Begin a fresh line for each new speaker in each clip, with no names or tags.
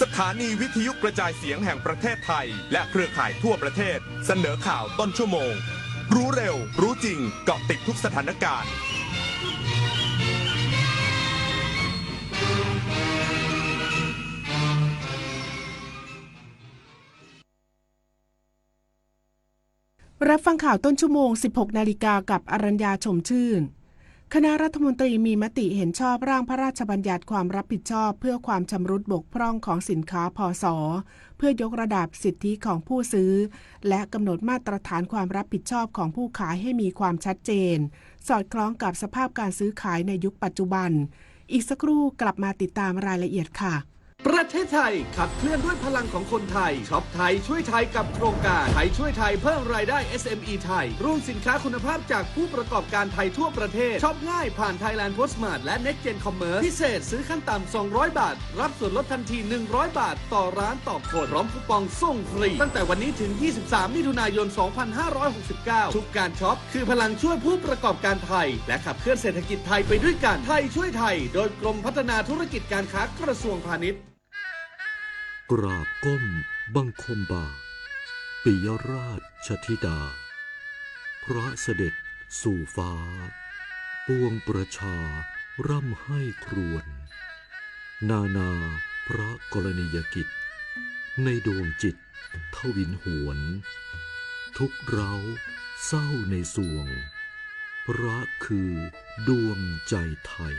สถานีวิทยุกระจายเสียงแห่งประเทศไทยและเครือข่ายทั่วประเทศเสนอข่าวต้นชั่วโมงรู้เร็วรู้จริงเกาะติดทุกสถานการณ์
รับฟังข่าวต้นชั่วโมง 16 นาฬิกากับอรัญญาชมชื่นคณะรัฐมนตรีมีมติเห็นชอบร่างพระราชบัญญัติความรับผิดชอบเพื่อความชำรุดบกพร่องของสินค้าพศเพื่อยกระดับสิทธิของผู้ซื้อและกำหนดมาตรฐานความรับผิดชอบของผู้ขายให้มีความชัดเจนสอดคล้องกับสภาพการซื้อขายในยุคปัจจุบันอีกสักครู่กลับมาติดตามรายละเอียดค่ะ
ประเทศไทยขับเคลื่อนด้วยพลังของคนไทยช็อปไทยช่วยไทยกับโครงการไทยช่วยไทยเพิ่มรายได้ SME ไทยร่วมสินค้าคุณภาพจากผู้ประกอบการไทยทั่วประเทศช็อปง่ายผ่าน Thailand Postmart และ Next Gen Commerce พิเศษซื้อขั้นต่ำ200 บาทรับส่วนลดทันที100 บาทต่อร้านต่อคนพร้อมคูปองส่งฟรีตั้งแต่วันนี้ถึง23มิถุนายน2569ทุกการช็อปคือพลังช่วยผู้ประกอบการไทยและขับเคลื่อนเศรษฐกิจไทยไปด้วยกันไทยช่วยไทยโดยกรมพัฒนาธุรกิจการค้ากระทรวงพาณิชย์
กราบก้มบังคมบาทปิยราชธิดาพระเสด็จสู่ฟ้าปวงประชาร่ำให้ครวญนานาพระกรณียกิจในดวงจิตทวินหวนทุกเร้าเศร้าในสวงพระคือดวงใจไทย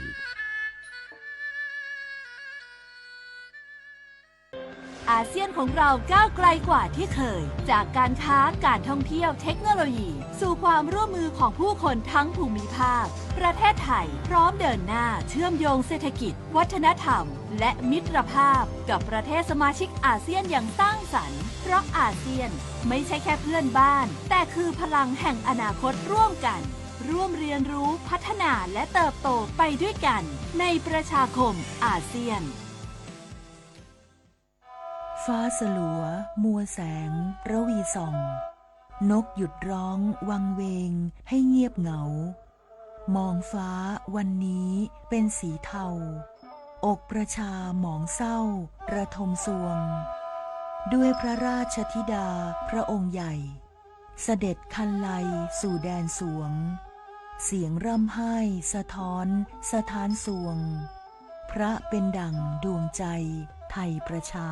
อาเซียนของเราก้าวไกลกว่าที่เคยจากการค้าการท่องเที่ยวเทคโนโลยีสู่ความร่วมมือของผู้คนทั้งภูมิภาคประเทศไทยพร้อมเดินหน้าเชื่อมโยงเศรษฐกิจวัฒนธรรมและมิตรภาพกับประเทศสมาชิกอาเซียนอย่างสร้างสรรค์เพราะอาเซียนไม่ใช่แค่เพื่อนบ้านแต่คือพลังแห่งอนาคตร่วมกันร่วมเรียนรู้พัฒนาและเติบโตไปด้วยกันในประชาคมอาเซียน
ฟ้าสลัวมัวแสงระวีส่องนกหยุดร้องวังเวงให้เงียบเหงามองฟ้าวันนี้เป็นสีเทาอกประชาหมองเศร้าระทมสวงด้วยพระราชธิดาพระองค์ใหญ่เสด็จคันไลสู่แดนสวงเสียงร่ำไห้สะท้อนสถานสวงพระเป็นดั่งดวงใจไทยประชา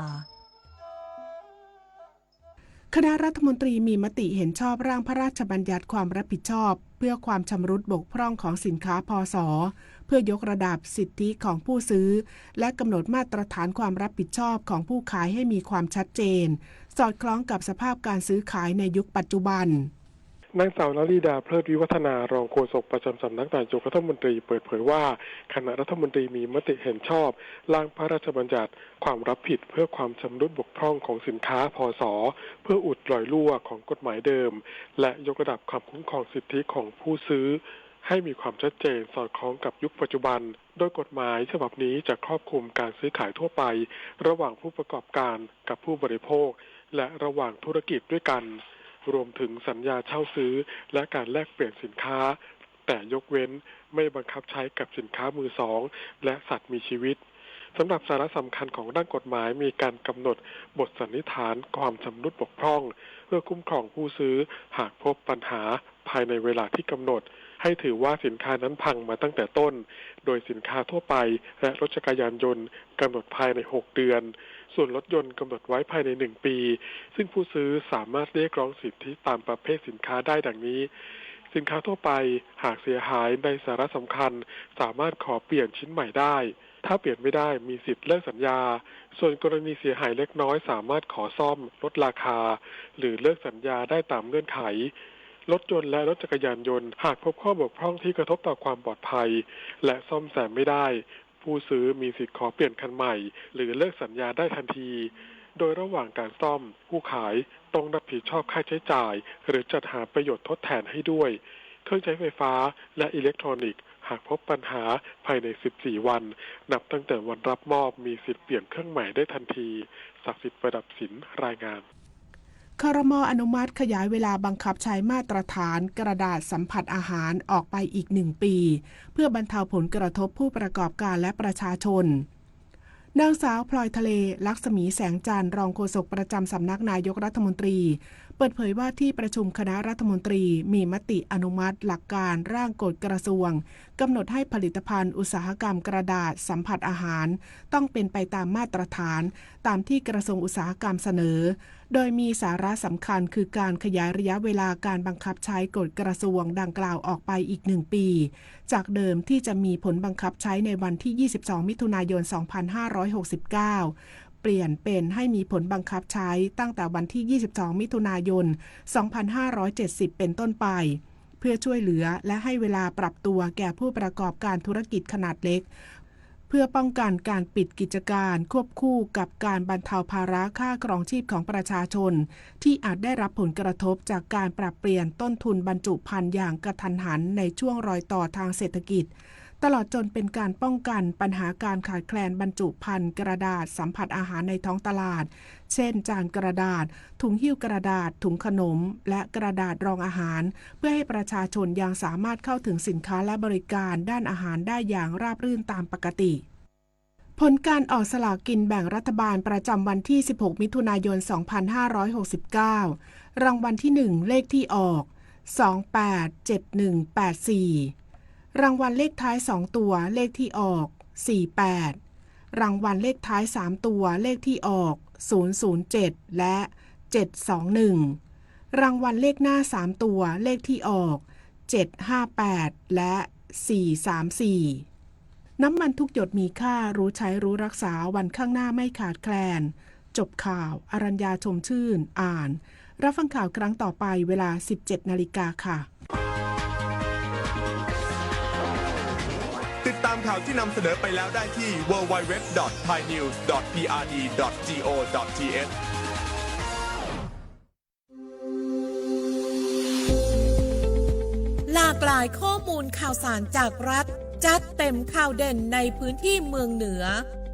คณะรัฐมนตรีมีมติเห็นชอบร่างพระราชบัญญัติความรับผิดชอบเพื่อความชำรุดบกพร่องของสินค้าพศเพื่อยกระดับสิทธิของผู้ซื้อและกำหนดมาตรฐานความรับผิดชอบของผู้ขายให้มีความชัดเจนสอดคล้องกับสภาพการซื้อขายในยุคปัจจุบัน
นางสาวนฤดาเพลิดวิวัฒนารองโฆษกประจำสำนักนายกรัฐมนตรีเปิดเผยว่าคณะรัฐมนตรีมีมติเห็นชอบร่างพระราชบัญญัติความรับผิดเพื่อความชำรุดบกพร่องของสินค้าพศเพื่ออุดรอยรั่วของกฎหมายเดิมและยกระดับความคุ้มครองสิทธิของผู้ซื้อให้มีความชัดเจนสอดคล้องกับยุคปัจจุบันโดยกฎหมายฉบับนี้จะครอบคลุมการซื้อขายทั่วไประหว่างผู้ประกอบการกับผู้บริโภคและระหว่างธุรกิจด้วยกันรวมถึงสัญญาเช่าซื้อและการแลกเปลี่ยนสินค้าแต่ยกเว้นไม่บังคับใช้กับสินค้ามือสองและสัตว์มีชีวิตสำหรับสาระสำคัญของด้านกฎหมายมีการกำหนดบทสันนิษฐานความชำรุดบกพร่องเพื่อคุ้มครองผู้ซื้อหากพบปัญหาภายในเวลาที่กำหนดให้ถือว่าสินค้านั้นพังมาตั้งแต่ต้นโดยสินค้าทั่วไปและรถจักรยานยนต์กำหนดภายใน6 เดือนส่วนรถยนต์กำหนดไว้ภายใน1 ปีซึ่งผู้ซื้อสามารถเรียกร้องสิทธิตามประเภทสินค้าได้ดังนี้สินค้าทั่วไปหากเสียหายในสาระสำคัญสามารถขอเปลี่ยนชิ้นใหม่ได้ถ้าเปลี่ยนไม่ได้มีสิทธิ์เลิกสัญญาส่วนกรณีเสียหายเล็กน้อยสามารถขอซ่อมลดราคาหรือเลิกสัญญาได้ตามเงื่อนไขรถยนต์และรถจักรยานยนต์หากพบข้อบกพร่องที่กระทบต่อความปลอดภัยและซ่อมแซมไม่ได้ผู้ซื้อมีสิทธิ์ขอเปลี่ยนคันใหม่หรือเลิกสัญญาได้ทันทีโดยระหว่างการซ่อมผู้ขายต้องรับผิดชอบค่าใช้จ่ายหรือจัดหาประโยชน์ทดแทนให้ด้วยเครื่องใช้ไฟฟ้าและอิเล็กทรอนิกส์หากพบปัญหาภายใน14 วันนับตั้งแต่วันรับมอบมีสิทธิ์เปลี่ยนเครื่องใหม่ได้ทันทีศักดิ์สิทธิ์ประดับศิลป์รายงาน
ครม.อนุมัติขยายเวลาบังคับใช้มาตรฐานกระดาษสัมผัสอาหารออกไปอีก1 ปีเพื่อบรรเทาผลกระทบผู้ประกอบการและประชาชน นางสาวพลอยทะเลลักษมีแสงจันทร์รองโฆษกประจำสำนักนายกรัฐมนตรีเปิดเผยว่าที่ประชุมคณะรัฐมนตรีมีมติอนุมัติหลักการร่างกฎกระทรวงกำหนดให้ผลิตภัณฑ์อุตสาหกรรมกระดาษสัมผัสอาหารต้องเป็นไปตามมาตรฐานตามที่กระทรวงอุตสาหกรรมเสนอโดยมีสาระสำคัญคือการขยายระยะเวลาการบังคับใช้กฎกระทรวงดังกล่าวออกไปอีก1 ปีจากเดิมที่จะมีผลบังคับใช้ในวันที่22มิถุนายน2569เปลี่ยนเป็นให้มีผลบังคับใช้ตั้งแต่วันที่22มิถุนายน2570เป็นต้นไปเพื่อช่วยเหลือและให้เวลาปรับตัวแก่ผู้ประกอบการธุรกิจขนาดเล็กเพื่อป้องกันการปิดกิจการควบคู่กับการบรรเทาภาระค่าครองชีพของประชาชนที่อาจได้รับผลกระทบจากการปรับเปลี่ยนต้นทุนบรรจุภัณฑ์อย่างกระทันหันในช่วงรอยต่อทางเศรษฐกิจตลอดจนเป็นการป้องกันปัญหาการขาดแคลนบรรจุภัณฑ์กระดาษสัมผัสอาหารในท้องตลาดเช่นจานกระดาษถุงหิ้วกระดาษถุงขนมและกระดาษรองอาหารเพื่อให้ประชาชนยังสามารถเข้าถึงสินค้าและบริการด้านอาหารได้อย่างราบรื่นตามปกติผลการออกสลากกินแบ่งรัฐบาลประจำวันที่16มิถุนายน2569รางวัลที่1เลขที่ออก287184รางวัลเลขท้าย2ตัวเลขที่ออก48รางวัลเลขท้าย3ตัวเลขที่ออก007และ721รางวัลเลขหน้า3ตัวเลขที่ออก758และ434น้ำมันทุกหยดมีค่ารู้ใช้รู้รักษาวันข้างหน้าไม่ขาดแคลนจบข่าวอรัญญาชมชื่นอ่านรับฟังข่าวครั้งต่อไปเวลา 17 นาฬิกาค่ะ
ติดตามข่าวที่นำเสนอไปแล้วได้ที่ www.thainews.prd.go.th
หลากหลายข้อมูลข่าวสารจากรัฐจัดเต็มข่าวเด่นในพื้นที่เมืองเหนือ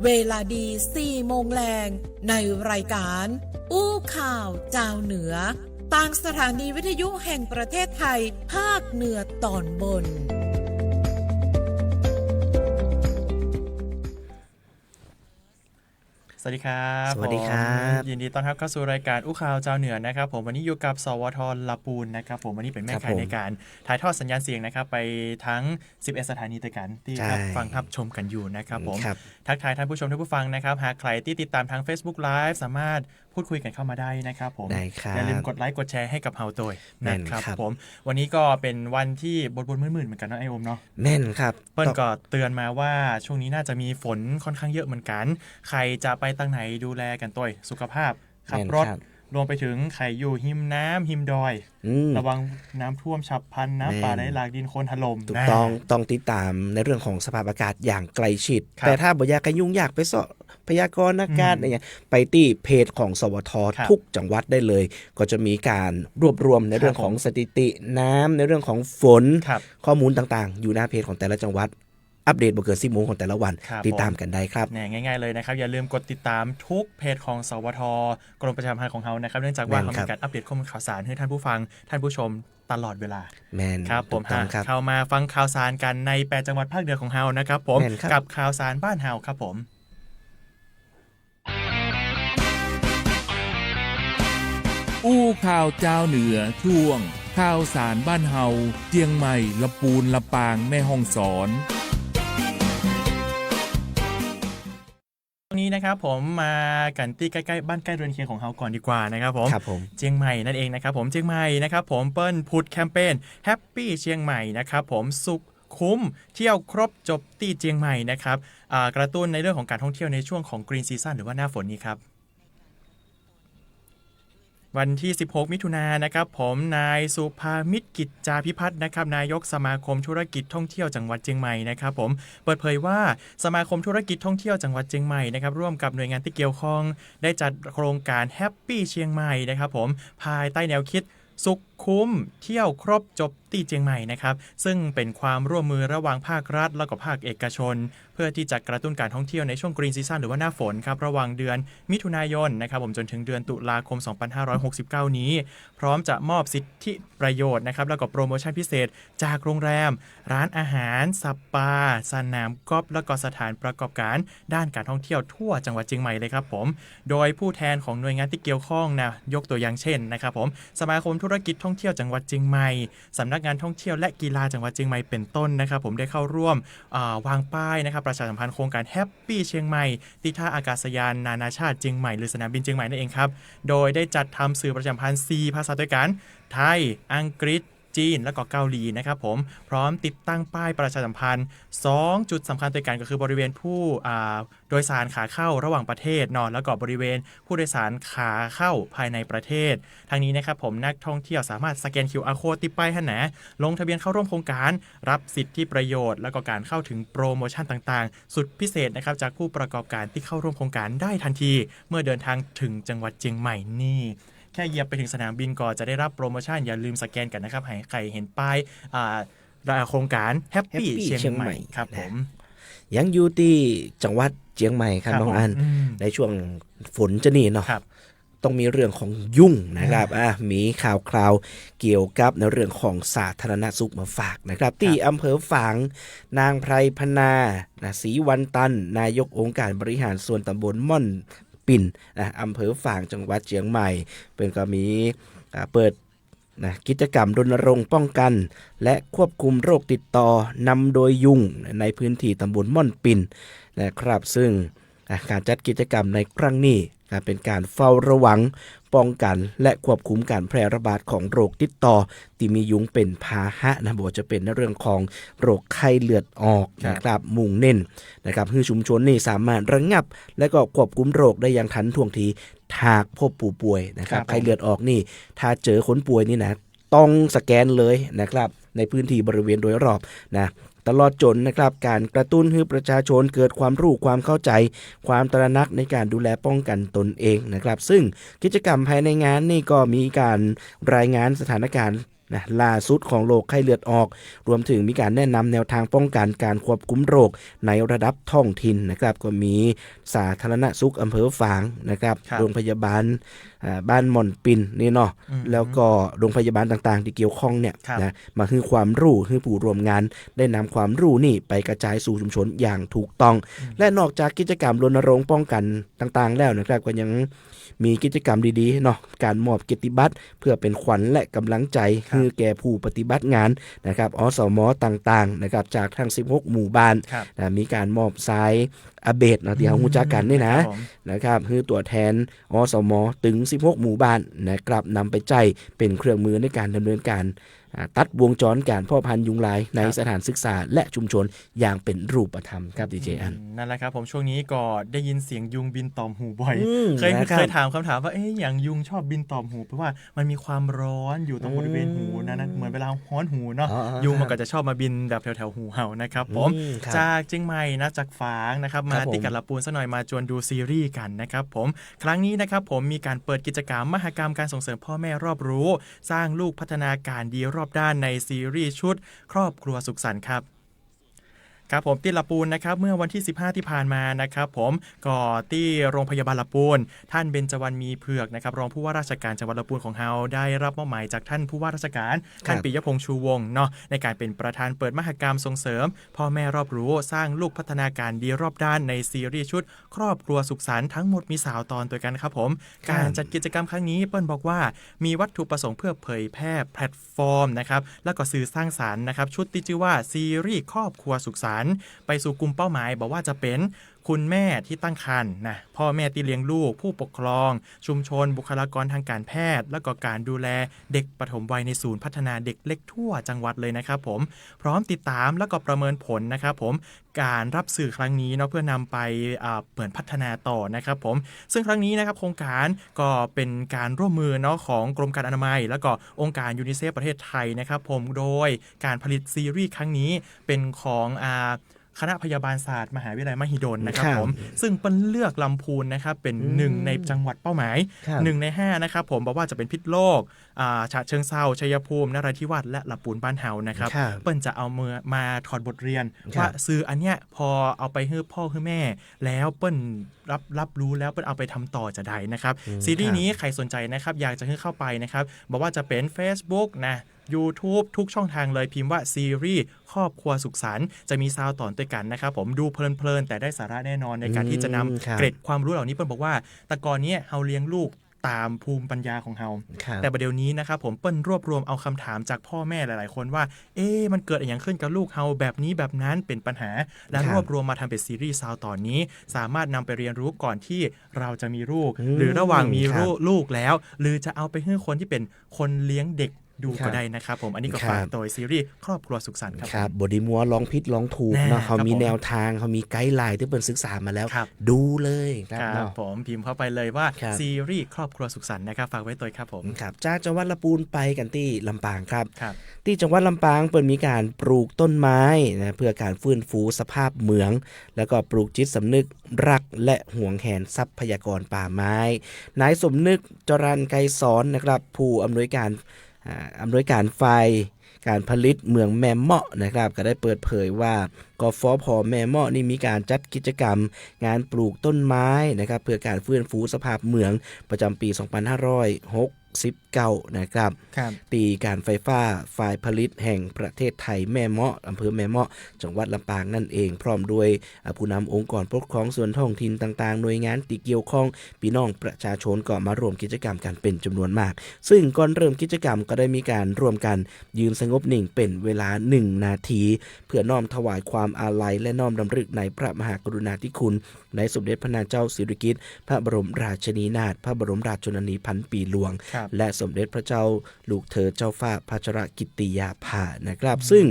เวลาดี4 โมงแรงในรายการอู้ข่าวเจ้าเหนือทางสถานีวิทยุแห่งประเทศไทยภาคเหนือตอนบน
สวัสดีครับ
สวัสดีครับ
ยินดีต้อนรับเข้าสู่รายการอู้ข่าวเจ้าเหนือนะครับผมวันนี้อยู่กับสวท.ลาปูนนะครับผมวันนี้เป็นแม่ข่ายในการถ่ายทอดสัญญาณเสียงนะครับไปทั้ง11สถานีด้วยกันที่ฟังรับชมกันอยู่นะครับผมทักทายท่านผู้ชมท่านผู้ฟังนะครับหากใครที่ติดตามทาง Facebook Live สามารถพูดคุยกันเข้ามาได้นะครับผมอย่าลืมกดไลค์กดแชร์ให้กับเฮาด้วยนะครับผมวันนี้ก็เป็นวันที่บนๆมื่นๆเหมือนกันเนาะไอโอมเนาะ
แม่นครับ
เปิ้ลก็เตือนมาว่าช่วงนี้น่าจะมีฝนค่อนข้างเยอะเหมือนกันใครจะไปตั้งไหนดูแลกันตัวสุขภาพขับรถรวมไปถึงใครอยู่หิมน้ำหิมดอยระวังน้ำท่วมฉับพลันน้ำป่าไหลหลากดินโคลนถล่ม
ถูกต้องติดตามในเรื่องของสภาพอากาศอย่างใกล้ชิดแต่ถ้าบ่อยากยุ่งยากไปเสาะพยากรณ์อากาศอะไรเงี้ยไปที่เพจของสวท.ทุกจังหวัดได้เลยก็จะมีการรวบรวมในเรื่องของสถิติน้ำในเรื่องของฝนข้อมูลต่างๆอยู่หน้าเพจของแต่ละจังหวัดอัปเดตบ่เกิน10 โมงของแต่ละวันติดตามกันได้ครับ
ง่ายๆเลยนะครับอย่าลืมกดติดตามทุกเพจของสวท.กรมประชาสัมพันธ์ของเรานะครับเนื่องจากว่าเขามีการอัปเดตข้อมูลข่าวสารให้ท่านผู้ฟังท่านผู้ชมตลอดเวลาครับผมเข้ามาฟังข่าวสารกันใน8จังหวัดภาคเหนือของเรานะครับผมกับข่าวสารบ้านเฮาครับผม
อู้ข่าวเจ้าเหนือช่วงข่าวสารบ้านเฮาเจียงใหม่ลำปูนลำปางแม่ฮ่องสอน
วันนี้นะครับผมมากันที่ใกล้ๆบ้านใกล้เรือนเคียงของเฮาก่อนดีกว่านะครับผมเชียงใหม่นั่นเองนะครับผมเชียงใหม่นะครับผมเปิ้ลพุทธแคมเปญแฮปปี้เชียงใหม่นะครับผมสุขคุ้มเที่ยวครบจบที่เชียงใหม่นะครับกระตุ้นในเรื่องของการท่องเที่ยวในช่วงของกรีนซีซั่นหรือว่าหน้าฝนนี้ครับวันที่16มิถุนายนนะครับผมนายสุภามิตรกิจจาภิพัฒน์นะครับนายกสมาคมธุรกิจท่องเที่ยวจังหวัดเชียงใหม่นะครับผมเปิดเผยว่าสมาคมธุรกิจท่องเที่ยวจังหวัดเชียงใหม่นะครับร่วมกับหน่วยงานที่เกี่ยวข้องได้จัดโครงการแฮปปี้เชียงใหม่นะครับผมภายใต้แนวคิดสุข คุ้มเที่ยวครบจบที่เชียงใหม่นะครับซึ่งเป็นความร่วมมือระหว่างภาครัฐแล้วก็ภาคเอกชนเพื่อที่จะกระตุ้นการท่องเที่ยวในช่วงกรีนซีซั่นหรือว่าหน้าฝนครับระหว่างเดือนมิถุนายนนะครับผมจนถึงเดือนตุลาคม 2569 นี้พร้อมจะมอบสิทธิประโยชน์นะครับแล้วก็โปรโมชั่นพิเศษจากโรงแรมร้านอาหารสปาสนามกอล์ฟแล้วก็สถานประกอบการด้านการท่องเที่ยวทั่วจังหวัดเชียงใหม่เลยครับผมโดยผู้แทนของหน่วยงานที่เกี่ยวข้องนะยกตัวอย่างเช่นนะครับผมสมาคมธุรกิจท่องเที่ยวจังหวัดเชียงใหม่สำนักงานท่องเที่ยวและกีฬาจังหวัดเชียงใหม่เป็นต้นนะครับผมได้เข้าร่วมวางป้ายนะครับประชาสัมพันธ์โครงการแฮปปี้เชียงใหม่ที่ท่าอากาศยานนานาชาติเชียงใหม่หรือสนามบินเชียงใหม่นั่นเองครับโดยได้จัดทำสื่อประชาสัมพันธ์ 4 ภาษาด้วยกันไทยอังกฤษจีนและก็เกาหลีนะครับผมพร้อมติดตั้งป้ายประชาสัมพันธ์2จุดสำคัญด้วยกันก็คือบริเวณผู้โดยสารขาเข้าระหว่างประเทศเนาะแล้วก็บริเวณผู้โดยสารขาเข้าภายในประเทศทางนี้นะครับผมนักท่องเที่ยวสามารถสแกน QR Code ติดป้ายให้นะลงทะเบียนเข้าร่วมโครงการรับสิทธิประโยชน์แล้วก็การเข้าถึงโปรโมชั่นต่างๆสุดพิเศษนะครับจากผู้ประกอบการที่เข้าร่วมโครงการได้ทันทีเมื่อเดินทางถึงจังหวัดเชียงใหม่นี่แค่เหยียบไปถึงสนามบินก็จะได้รับโปรโมชั่นอย่าลืมสแกนกันนะครับให้ใครเห็นป้ายโครงการแฮปปี้เชียงใหม่ครับผม
ยังอยู่ที่จังหวัดเชียงใหม่ครับน้องอันในช่วงฝนจะนี่เนาะต้องมีเรื่องของยุ่งนะครับมีข่าวคราวเกี่ยวกับในเรื่องของสาธารณสุขมาฝากนะครับที่อำเภอฝางนางไพรพนาศรีวันตันนายกองค์การบริหารส่วนตำบลม่อนปิ่นอำเภอฝางจังหวัดเชียงใหม่เป็นก็มีเปิดกิจกรรมรณรงค์ป้องกันและควบคุมโรคติดต่อนำโดยยุงในพื้นที่ตำบลม่อนปิ่นนะครับซึ่งการจัดกิจกรรมในครั้งนี้เป็นการเฝ้าระวังป้องกันและควบคุมการแพร่ระบาดของโรคติดต่อที่มียุงเป็นพาหะนะบอกจะเป็นในเรื่องของโรคไข้เลือดออกนะครับมุ่งเน้นนะครับให้ชุมชนนี่สามารถระงับและก็ควบคุมโรคได้อย่างทันท่วงทีหากพบผู้ป่วยนะครับไข้เลือดออกนี่ถ้าเจอคนป่วยนี่นะต้องสแกนเลยนะครับในพื้นที่บริเวณโดยรอบนะตลอดจนนะครับการกระตุ้นให้ประชาชนเกิดความรู้ความเข้าใจความตระหนักในการดูแลป้องกันตนเองนะครับซึ่งกิจกรรมภายในงานนี่ก็มีการรายงานสถานการณ์ล่าสุดของโรคไข้เลือดออกรวมถึงมีการแนะนำแนวทางป้องกันการควบคุมโรคในระดับท้องถิ่นนะครับก็มีสาธารณสุขอำเภอฝางนะครับโรงพยาบาลบ้านม่อนปิ่นนี่เนาะแล้วก็โรงพยาบาลต่างๆที่เกี่ยวข้องเนี่ยนะมาให้ความรู้ให้ผู้ร่วมงานได้นำความรู้นี่ไปกระจายสู่ชุมชนอย่างถูกต้องและนอกจากกิจกรรมรณรงค์ป้องกันต่างๆแล้วนะครับก็ยังมีกิจกรรมดีๆเนาะการมอบเกียรติบัตรเพื่อเป็นขวัญและกำลังใจให้แก่ผู้ปฏิบัติงานนะครับอสม.ต่างๆนะครับจากทั้ง16หมู่บ้านมีการมอบสายอาเบตนะที่เรารู้จักกันนี่นะครับคือตัวแทนอสม.ถึง16หมู่บ้านนะครับนำไปใจเป็นเครื่องมือในการดำเนินการตัดวงจรการพ่อพันธุ์ยุงลายในสถานศึกษาและชุมชนอย่างเป็นรูปธรรมครับดีเจอัน
นั่นแหละครับผมช่วงนี้ก็ได้ยินเสียงยุงบินตอมหูบ่อยเคยถามคำถามว่าอย่างยุงชอบบินตอมหูเพราะว่ามันมีความร้อนอยู่ตรงบริเวณหูนะเหมือนเวลาฮ้อนหูเนาะยุงมันก็จะชอบมาบินแบบแถวๆหูเห่านะครับผมจากเชียงใหม่นะจากฝางนะครับมาติดกับลำพูนซะหน่อยมาจวนดูซีรีส์กันนะครับผมครั้งนี้นะครับผมมีการเปิดกิจกรรมมหกรรมการส่งเสริมพ่อแม่รอบรู้สร้างลูกพัฒนาการดีรอบด้านในซีรีส์ชุดครอบครัวสุขสันต์ครับผมที่ลำพูนนะครับเมื่อวันที่15ที่ผ่านมานะครับผมก็ที่โรงพยาบาลลำพูนท่านเบญจวรรณมีเผือกนะครับรองผู้ว่าราชการจังหวัดลำพูนของเฮาได้รับมอบหมายจากท่านผู้ว่าราชการท่านปิยพงษ์ชูวงศ์เนาะในการเป็นประธานเปิดมหกรรมส่งเสริมพ่อแม่รอบรู้สร้างลูกพัฒนาการดีรอบด้านในซีรีส์ชุดครอบครัวสุขสันต์ทั้งหมดมี3ตอนด้วยกันครับผมการจัดกิจกรรมครั้งนี้เปิ้ลบอกว่ามีวัตถุประสงค์เพื่อเผยแพร่แพลตฟอร์มนะครับแล้วก็สื่อสร้างสรรค์นะครับชุดที่ชื่อว่าซีรีส์ครอบครัวสุขสันต์ไปสู่กลุ่มเป้าหมายบอกว่าจะเป็นคุณแม่ที่ตั้งครรภ์นะพ่อแม่ที่เลี้ยงลูกผู้ปกครองชุมชนบุคลากรทางการแพทย์และก็การดูแลเด็กปฐมวัยในศูนย์พัฒนาเด็กเล็กทั่วจังหวัดเลยนะครับผมพร้อมติดตามแล้วก็ประเมินผลนะครับผมการรับสื่อครั้งนี้เนาะเพื่อนำไปเปิดพัฒนาต่อนะครับผมซึ่งครั้งนี้นะครับโครงการก็เป็นการร่วมมือเนาะของกรมการอนามัยแล้วก็องค์การยูนิเซฟประเทศไทยนะครับผมโดยการผลิตซีรีส์ครั้งนี้เป็นของ คณะพยาบาลศาสตร์มหาวิทยาลัยมหิดลนะครับผมซึ่งเป็นเลือกลำพูนนะครับเป็น1ในจังหวัดเป้าหมาย1ใน5นะครับผมบอกว่าจะเป็นพิษโลกฉะเชิงเทราชัยภูมินราธิวาสและลำพูนบ้านเฮานะครับเปิ้นจะเอามาถอดบทเรียนว่าซื้ออันเนี้ยพอเอาไปให้พ่อให้แม่แล้วเปิ้นรับรู้แล้วเปิ้นเอาไปทำต่อจะได้นะครับซีรีส์นี้ใครสนใจนะครับอยากจะเข้าไปนะครับบอกว่าจะเป็น Facebook นะ YouTube ทุกช่องทางเลยพิมพ์ว่าซีรีส์ครอบครัวสุขสันต์จะมีซาวตอนด้วยกันนะครับผมดูเพลินๆแต่ได้สาระแน่นอนในการที่จะนำเกร็ดความรู้เหล่านี้เปิ้ลบอกว่าแต่ก่อนนี้เฮาเลี้ยงลูกตามภูมิปัญญาของเฮาแต่ประเดี๋ยวนี้นะครับผมเปิ้ลรวบรวมเอาคำถามจากพ่อแม่หลายๆคนว่ามันเกิดอย่างขึ้นกับลูกเฮาแบบนี้แบบนั้นเป็นปัญหาและรวบรวมมาทำเป็นซีรีส์ซาวตอนนี้สามารถนำไปเรียนรู้ก่อนที่เราจะมีลูกหรือระหว่างมีลูกแล้วหรือจะเอาไปให้คนที่เป็นคนเลี้ยงเด็กดูก็ได้นะครับผมอันนี้ก็ฝากโดยซีรีส์ครอบครัวสุขสันต์ครับ
บดีมัวลองผิดลองถูกเนาะเขามีแนวทางเขามีไกด์ไลน์ที่เปิ้ลศึกษามาแล้วดูเลย
ครับผมพิมพ์เข้าไปเลยว่าซีรีส์ครอบครัวสุขสันต์นะครับฝากไว้ตัวครับผม
ครับจากจังหวัดลำพูนไปกันที่ลำปางครับที่จังหวัดลำปางเปิ้ลมีการปลูกต้นไม้นะเพื่อการฟื้นฟูสภาพเมืองแล้วก็ปลูกจิตสำนึกรักและห่วงแหนทรัพยากรป่าไม้นายสมนึกจรัญไกรสอนนะครับผู้อำนวยการฝ่ายการผลิตเมืองแม่เมาะนะครับก็ได้เปิดเผยว่ากฟผ.แม่เมาะนี่มีการจัดกิจกรรมงานปลูกต้นไม้นะครับเพื่อการฟื้นฟูสภาพเมืองประจำปี 2569 นะครับตีการไฟฟ้าฝ่ายผลิตแห่งประเทศไทยแม่เมาะอำเภอแม่เมาะจังหวัดลำปางนั่นเองพร้อมด้วยผู้นำองค์กรปกครองส่วนท้องถิ่นต่างๆหน่วยงานที่เกี่ยวข้องพี่น้องประชาชนก็มาร่วมกิจกรรมกันเป็นจำนวนมากซึ่งก่อนเริ่มกิจกรรมก็ได้มีการร่วมกันยืนสงบนิ่งเป็นเวลา1นาทีเพื่อน้อมถวายความอาลัยและน้อมรำลึกในพระมหากรุณาธิคุณในสมเด็จพระนางเจ้าสิริกิติ์พระบรมราชินีนาถพระบรมราชชนนีพันปีหลวงและสมเด็จพระเจ้าลูกเธอเจ้าฟ้าพัชรกิติยาภานะครับซึ่ง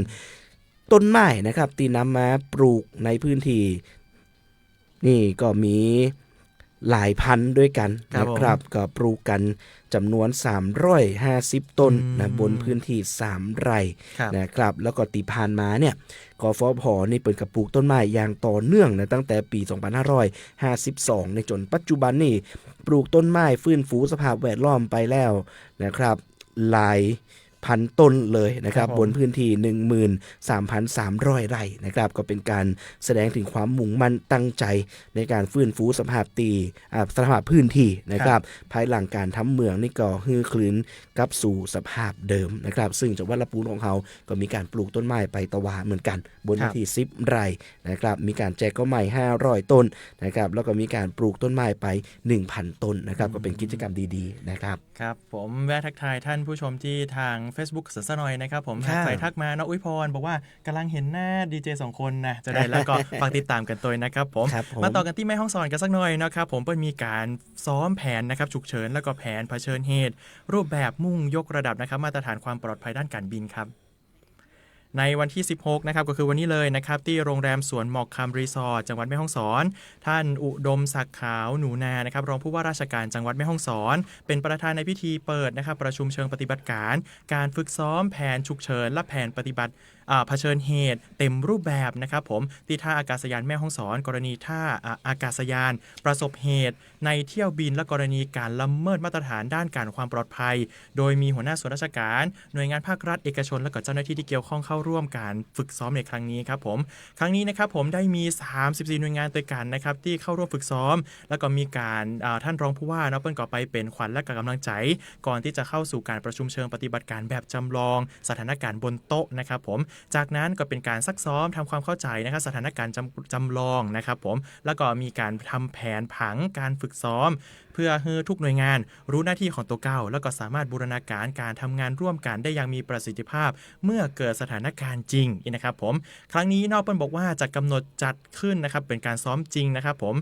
ต้นไม้นะครับที่นำมาปลูกในพื้นที่นี่ก็มีหลายพันด้วยกันนะครับก็ปลูกกันจำนวน350ต้นนะบนพื้นที่3ไร่นะครับแล้วก็ตีผ่านมาเนี่ยกฟผ.นี่เปิดกระปลูกต้นไม้อย่างต่อเนื่องนะตั้งแต่ปี 2552 ในจนปัจจุบันนี่ปลูกต้นไม้ฟื้นฟูสภาพแวดล้อมไปแล้วนะครับหลายพันต้นเลยนะครับบนพื้นที่ 13,300 ไร่นะครับก็เป็นการแสดงถึงความมุ่งมั่นตั้งใจในการฟื้นฟูสภาพสภาพพื้นที่นะครับภายหลังการทำเมืองนี่ก็ฮือคลื่นกลับสู่สภาพเดิมนะครับซึ่งจังหวัดลำพูนของเขาก็มีการปลูกต้นไม้ไปตะวาเหมือนกันบนพื้นที่10ไร่นะครับมีการแจกข้าวใหม่500ต้นนะครับแล้วก็มีการปลูกต้นไม้ไป 1,000 ต้นนะครับก็เป็นกิจกรรมดีๆนะครับ
ครับผมแวะทักทายท่านผู้ชมที่ทางFacebook สักหน่อยนะครับผมใส่ทักมาน้องอุ้ยพรบอกว่ากำลังเห็นหน้าดีเจ2คนนะจะได้แล้วก็ฝากติดตามกันตัวนะครับผมมาต่อกันที่แม่ฮ่องสอนกันสักหน่อยนะครับผมเปิ้ลมีการซ้อมแผนนะครับฉุกเฉินแล้วก็แผนเผชิญเหตุรูปแบบมุ่งยกระดับนะครับมาตรฐานความปลอดภัยด้านการบินครับในวันที่16นะครับก็คือวันนี้เลยนะครับที่โรงแรมสวนหมอกคำรีสอร์ทจังหวัดแม่ฮ่องสอนท่านอุดมศักดิ์ขาวหนูนานะครับรองผู้ว่าราชการจังหวัดแม่ฮ่องสอนเป็นประธานในพิธีเปิดนะครับประชุมเชิงปฏิบัติการฝึกซ้อมแผนฉุกเฉินและแผนปฏิบัติเผชิญเหตุเต็มรูปแบบนะครับผมที่ท่าอากาศยานแม่ฮ่องสอนกรณีท่าอากาศยานประสบเหตุในเที่ยวบินและกรณีการละเมิดมาตรฐานด้านการความปลอดภัยโดยมีหัวหน้าส่วนราชการหน่วยงานภาครัฐเอกชนและก็เจ้าหน้าที่ที่เกี่ยวข้องเข้าร่วมการฝึกซ้อมในครั้งนี้ครับผมครั้งนี้นะครับผมได้มี34หน่วยงานด้วยกันนะครับที่เข้าร่วมฝึกซ้อมแล้วก็มีการท่านรองผู้ว่าเปิ้ลก็ไปเป็นขวัญและกำลังใจก่อนที่จะเข้าสู่การประชุมเชิงปฏิบัติการแบบจำลองสถานการณ์บนโต๊ะนะครับผมจากนั้นก็เป็นการซักซ้อมทำความเข้าใจนะครับสถานการณ์จำลองนะครับผมแล้วก็มีการทำแผนผังการฝึกซ้อมเพื่อให้ทุกหน่วยงานรู้หน้าที่ของตัวเก่าแล้วก็สามารถบูรณาการการทำงานร่วมกันได้อย่างมีประสิทธิภาพเมื่อเกิดสถานการณ์จริงนะครับผมครั้งนี้นอกเปิ้ลบอกว่าจะกำหนดจัดขึ้นนะครับเป็นการซ้อมจริงนะครับผม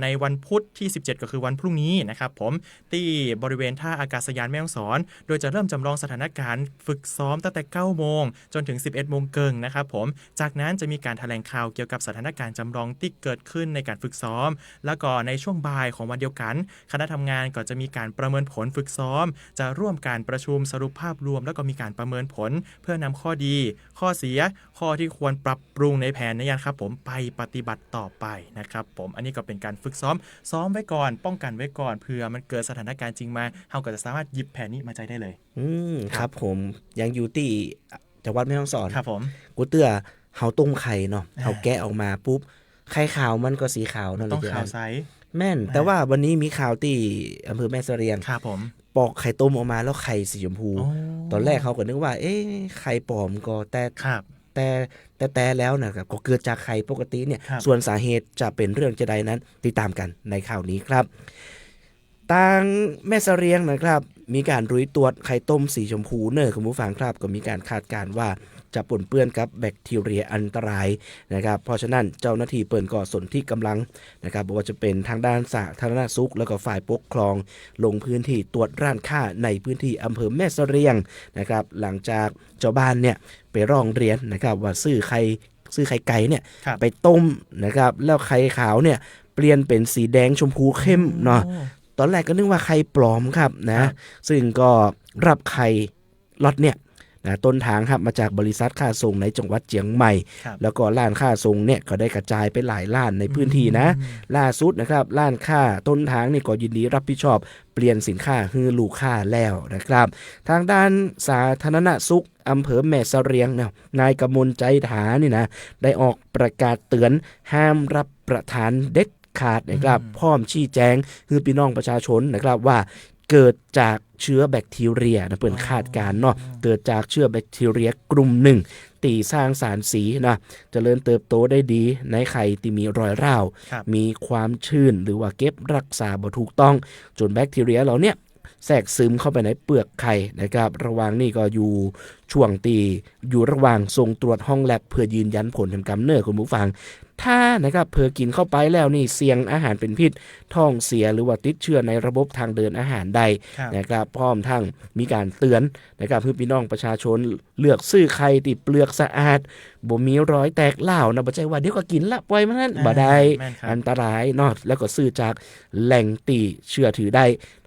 ในวันพุธที่17ก็คือวันพรุ่งนี้นะครับผมที่บริเวณท่าอากาศยานแม่ฮ่องสอนโดยจะเริ่มจำลองสถานการณ์ฝึกซ้อมตั้งแต่ 9 โมงจนถึง 11 โมงครึ่งนะครับผมจากนั้นจะมีการแถลงข่าวเกี่ยวกับสถานการณ์จำลองที่เกิดขึ้นในการฝึกซ้อมแล้วก็ในช่วงบ่ายของวันเดียวกันค ณะทำงานก็จะมีการประเมินผลฝึกซ้อมจะร่วมการประชุมสรุปภาพรวมแล้วก็มีการประเมินผลเพื่อนำข้อดีข้อเสียข้อที่ควรปรับปรุงในแผนนี้ครับผมไปปฏิบัติต่อไปนะครับผมอันนี้ก็เป็นการฝึกซ้อมไว้ก่อนป้องกันไว้ก่อนเผื่อมันเกิดสถานการณ์จริงมาเราก็จะสามารถหยิบแผนนี้มาใช้ได้เลย
ครับผมยังอยู่ที่จังหวัดแม่ฮ่องสอน
ครับผม
กูเตือเฮาต้มไข่เนาะเฮาแกะออกมาปุ๊บไข่ขาวมันก็สีขาวนั่นเลย
ต้องขาวใส
แม่นแต่ว่าวันนี้มีข่าวที่อำเภอแม่เสรียง
ครับผม
ปอกไข่ต้มออกมาแล้วไข่สีชมพูตอนแรกเขาก็นึกว่าไข่ปลอมก็แต่แล้วนะครับก็เกิดจากไข่ปกติเนี่ยส่วนสาเหตุจะเป็นเรื่องจะใดนั้นติดตามกันในข่าวนี้ครับทางแม่เสรียงนะครับมีการรุยตรวจไข่ต้มสีชมพูเนอคุณผู้ฟังครับก็มีการคาดการณ์ว่าจะปนเปื้อนกับแบคทีเรียอันตรายนะครับเพราะฉะนั้นเจ้าหน้าที่เปิ่นก็สนที่กำลังนะครับบอกว่าจะเป็นทางด้านสาธารณสุขแล้วก็ฝ่ายปกครองลงพื้นที่ตรวจร้านค้าในพื้นที่อำเภอแม่เสรียงนะครับหลังจากเจ้าบ้านเนี่ยไปร้องเรียนนะครับว่าซื้อไข่ไก่เนี่ยไปต้มนะครับแล้วไข่ขาวเนี่ยเปลี่ยนเป็นสีแดงชมพูเข้มเนาะตอนแรกก็นึกว่าไข่ปลอมครับนะซึ่งก็รับไข่ล็อตเนี่ยต้นทางครับมาจากบริษัทค้าส่งในจังหวัดเจียงใหม่แล้วก็ร้านค้าส่งเนี่ยก็ได้กระจายไปหลายร้านในพื้นที่นะล่าสุดนะครับร้านค้าต้นทางนี่ก็ยินดีรับผิดชอบเปลี่ยนสินค้าให้ลูกค้าแล้วนะครับทางด้านสาธารณสุขอำเภอแม่เสรียงเนี่ยนายกมลใจฐานี่นะได้ออกประกาศเตือนห้ามรับประทานเด็ดขาดนะครับพร้อมชี้แจงให้พี่น้องประชาชนนะครับว่าเกิดจากเชื้อแบคทีเรียนะเปิ่นคาดการเนาะเกิดจากเชื้อแบคทีเรียกลุ่มหนึ่งตีสร้างสารสีนะเจริญเติบโตได้ดีในไข่ที่มีรอยร้าวมีความชื้นหรือว่าเก็บรักษาบ่ถูกต้องจนแบคทีเรียเหล่านี้แทรกซึมเข้าไปในเปลือกไข่นะครับระหว่างนี้ก็อยู่ช่วงตีอยู่ระหว่างส่งตรวจห้องแลบเพื่อยืนยันผลทางกำเนิดคุณผู้ฟังถ้านะครับเผลอกินเข้าไปแล้วนี่เสี่ยงอาหารเป็นพิษท้องเสียหรือว่าติดเชื้อในระบบทางเดินอาหารใดนะครับพร้อมทั้งมีการเตือนนะครับเพื่อพี่น้องประชาชนเลือกซื้อไข่ที่เปลือกสะอาดบ่มีรอยแตกเล่านะบ่ใช่ว่าเดี๋ยวก็กินละปล่อยมันนั้นบ่ได้อันตรายเนาะแล้วก็ซื้อจากแหล่งตีเชื่อถือได้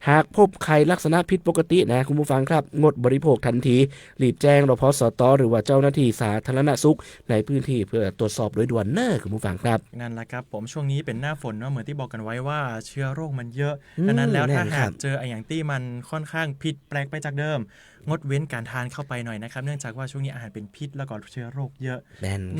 หากพบไข่ลักษณะผิดปกตินะคุณผู้ฟังครับงดบริโภคทันทีรีบแจ้งรพสตหรือว่าเจ้าหน้าที่สาธารณสุขในพื้นที่เพื่อตรวจสอบโดยด่วนเน้อคุณผู้ฟังครับ
นั่นแหละครับผมช่วงนี้เป็นหน้าฝนเนาะเหมือนที่บอกกันไว้ว่าเชื้อโรคมันเยอะดังนั้นแล้วถ้าหากเจออย่างที่มันค่อนข้างผิดแปลกไปจากเดิมงดเว้นการทานเข้าไปหน่อยนะครับเนื่องจากว่าช่วงนี้อาหารเป็นพิษแล้วก็เชื้อโรคเยอะ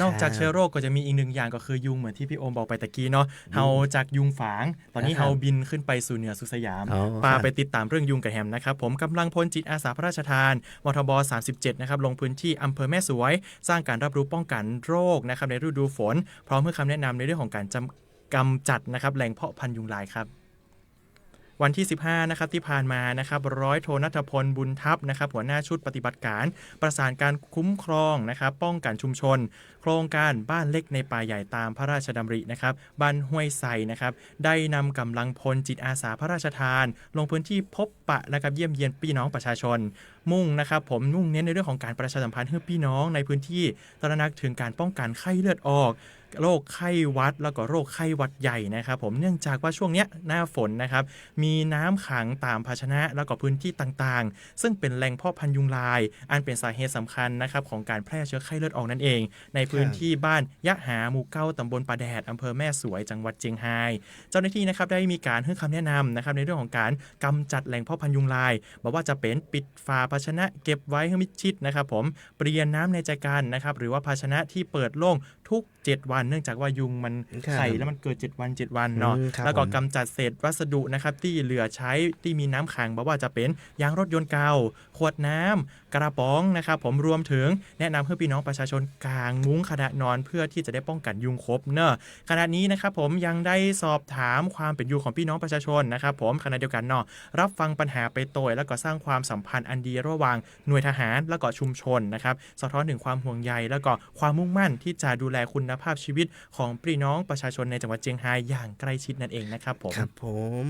นอกจากเชื้อโรคก็จะมีอีกหนึ่งอย่างก็คือยุงเหมือนที่พี่โอมบอกไปตะกี้เนาะเฮาจากยุงฝางตอนนี้เฮาบินขึ้นไปสู่เหนือสุสยามปาไปติดตามเรื่องยุงกับแฮมนะครับผมกำลังพลจิตอาสาพระราชทานมทบ37นะครับลงพื้นที่อำเภอแม่สวยสร้างการรับรู้ป้องกันโรคนะครับในฤดูฝนพร้อมให้คำแนะนำในเรื่องของการกำจัดนะครับแหล่งเพาะพันธุ์ยุงลายครับวันที่15นะครับที่ผ่านมานะครับร้อยโทณัฐพลบุญทัพนะครับหัวหน้าชุดปฏิบัติการประสานการคุ้มครองนะครับป้องกันชุมชนโครงการบ้านเล็กในป่าใหญ่ตามพระราชดำรินะครับบ้านห้วยไซนะครับได้นำกำลังพลจิตอาสาพระราชทานลงพื้นที่พบปะนะครับเยี่ยมเยียนพี่น้องประชาชนมุ่งเน้นในเรื่องของการประชาสัมพันธ์ให้พี่น้องในพื้นที่ตระหนักถึงการป้องกันไข้เลือดออกโรคไข้หวัดแล้วก็โรคไข้หวัดใหญ่นะครับผมเนื่องจากว่าช่วงนี้หน้าฝนนะครับมีน้ำขังตามภาชนะแล้วก็พื้นที่ต่างๆซึ่งเป็นแหล่งเพาะพันธุ์ยุงลายอันเป็นสาเหตุสำคัญนะครับของการแพร่เชื้อไข้เลือดออกนั่นเองในพื้นที่บ้านยะหาหมู่9ตำบลป่าแดดอำเภอแม่สวยจังหวัดเชียงรายเจ้าหน้าที่นะครับได้มีการให้คำแนะนำนะครับในเรื่องของการกำจัดแหล่งเพาะพันธุ์ยุงลายบอกว่าจะเป็นปิดฝาภาชนะเก็บไว้ให้มิดชิดนะครับผมเปลี่ยนน้ำในใจกันนะครับหรือว่าภาชนะที่เปิดโล่งทุก7วันเนื่องจากว่ายุงมันไข่แล้วมันเกิด7วันเนาะแล้วก็กำจัดเศษวัสดุนะครับที่เหลือใช้ที่มีน้ำขังบอกว่าจะเป็นยางรถยนต์เก่าขวดน้ำกระป๋องนะครับผมรวมถึงแนะนำให้พี่น้องประชาชนกางมุ้งขณะนอนเพื่อที่จะได้ป้องกันยุงครบเนอะขณะนี้นะครับผมยังได้สอบถามความเป็นอยู่ของพี่น้องประชาชนนะครับผมขณะเดียวกันเนาะรับฟังปัญหาไปโดยแล้วก็สร้างความสัมพันธ์อันดีระหว่างหน่วยทหารแล้วก็ชุมชนนะครับสะท้อนถึงความห่วงใยแล้วก็ความมุ่งมั่นที่จะดูแลคุณภาพชีวิตของพี่น้องประชาชนในจังหวัดเชียงรายอย่างใกล้ชิดนั่นเองนะครับผม
ครับผม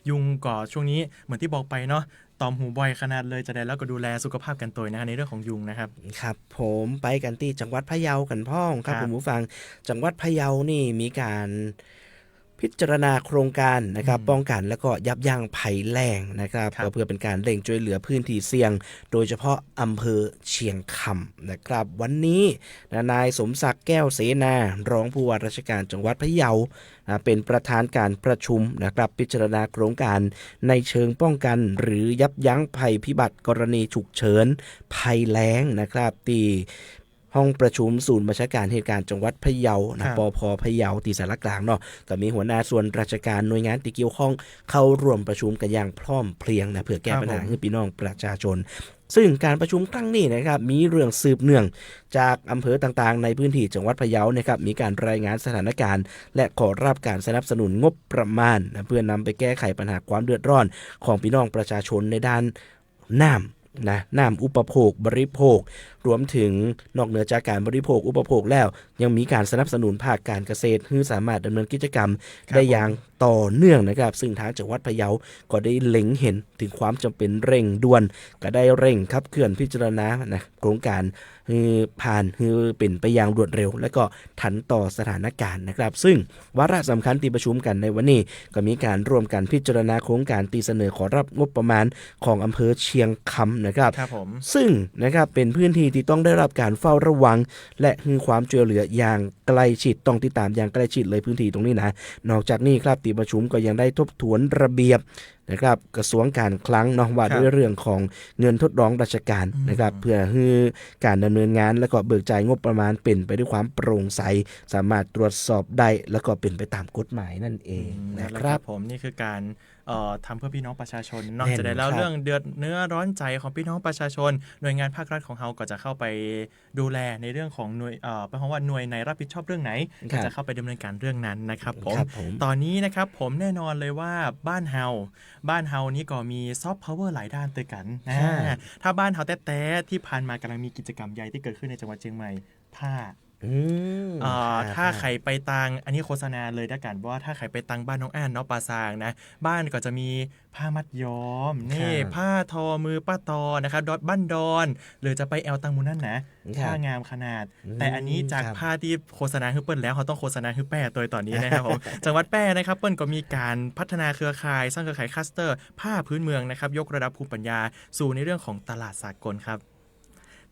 ยุงก่อช่วงนี้เหมือนที่บอกไปเนาะตอมหูบ่อยขนาดเลยจะได้แล้วก็ดูแลสุขภาพกันตัวนะในเรื่องของยุงนะครับ
ครับผมไปกันที่จังหวัดพะเยากันพ่องครับคุณผู้ฟังจังหวัดพะเยานี่มีการ พิจารณาโครงการนะครับป้องกันและก็ยับยั้งภัยแล้งนะครับก็เพื่อเป็นการเร่งช่วยเหลือพื้นที่เสี่ยงโดยเฉพาะอำเภอเชียงคำนะครับวันนี้นายสมศักดิ์แก้วเสนารองผู้ว่าราชการจังหวัดพะเยาเป็นประธานการประชุมนะครับพิจารณาโครงการในเชิงป้องกันหรือยับยั้งภัยพิบัติกรณีฉุกเฉินภัยแล้งนะครับที่ห้องประชุมศูนย์บัญชาการเหตุการณ์จังหวัดพะเยาปพพะเยาที่สารกลางเนาะก็มีหัวหน้าส่วนราชการหน่วยงานที่เกี่ยวข้องเข้าร่วมประชุมกันอย่างพร้อมเพรียงเพื่อแก้ปัญหาให้พี่น้องประชาชนซึ่งการประชุมครั้งนี้นะครับมีเรื่องสืบเนื่องจากอำเภอต่างๆในพื้นที่จังหวัดพะเยานะครับมีการรายงานสถานการณ์และขอรับการสนับสนุนงบประมาณเพื่อนำไปแก้ไขปัญหาความเดือดร้อนของพี่น้องประชาชนในด้านน้ำอุปโภคบริโภครวมถึงนอกเหนือจากการบริโภคอุปโภคแล้วยังมีการสนับสนุนภาคการเกษตรให้สามารถดำเนินกิจกรรมได้อย่างต่อเนื่องนะครับซึ่งทางจังหวัดพะเยาก็ได้เล็งเห็นถึงความจำเป็นเร่งด่วนก็ได้เร่งขับเคลื่อนพิจารณาโครงการผ่านเป็นไปอย่างรวดเร็วและก็ทันต่อสถานการณ์นะครับซึ่งวาระสำคัญที่ประชุมกันในวันนี้ก็มีการร่วมกันพิจารณาโครงการตีเสนอขอรับงบประมาณของอำเภอเชียงคำนะครับซึ่งนะครับเป็นพื้นที่ที่ต้องได้รับการเฝ้าระวังและความช่วยเหลืออย่างใกล้ชิดต้องติดตามอย่างใกล้ชิดเลยพื้นที่ตรงนี้นะนอกจากนี้ครับที่ประชุมก็ยังได้ทบทวนระเบียบนะครับกระทรวงการคลังเนาะว่าด้วยเรื่องของเงินทดลองราชการนะครับเพื่อให้การดำเนินงานและก็เบิกจ่ายงบประมาณเป็นไปด้วยความโปร่งใสสามารถตรวจสอบได้แล้วก็เป็นไปตามกฎหมายนั่นเองนะครับ
ผมนี่คือการทำเพื่อพี่น้องประชาชนนอกจากได้แล้วเรื่องเดือดเนื้อร้อนใจของพี่น้องประชาชนหน่วยงานภาครัฐของเราก็จะเข้าไปดูแลในเรื่องของหน่วยเพราะว่าหน่วยไหนรับผิดชอบเรื่องไหนก็จะเข้าไปดำเนินการเรื่องนั้นนะครับผมตอนนี้นะครับผมแน่นอนเลยว่าบ้านเฮานี้ก็มีซอฟต์พาวเวอร์หลายด้านด้วยกันถ้าบ้านเฮาแต้ๆที่ผ่านมากำลังมีกิจกรรมใหญ่ที่เกิดขึ้นในจังหวัดเชียงใหม่ผ้าถ้าใครไปตังอันนี้โฆษณาเลยด้วยกันว่าถ้าใครไปตังบ้านน้องแอนเนาะปาซางนะบ้านก็จะมีผ้ามัดย้อมนี่ผ้าทอมือป้าตอนะครับดอทบ้านดอนหรือจะไปแอลตังมูนั่นนะผ้างามขนาดแต่อันนี้จากผ้าที่โฆษณาฮึเปิ้ลแล้วเขาต้องโฆษณาฮึแป้ตัวตอนนี้นะครับผม จังหวัดแป้นะครับเปิ้ลก็มีการพัฒนาเครือข่ายสร้างเครือข่ายคลัสเตอร์ผ้าพื้นเมืองนะครับยกระดับภูมิปัญญาสู่ในเรื่องของตลาดสากลครับ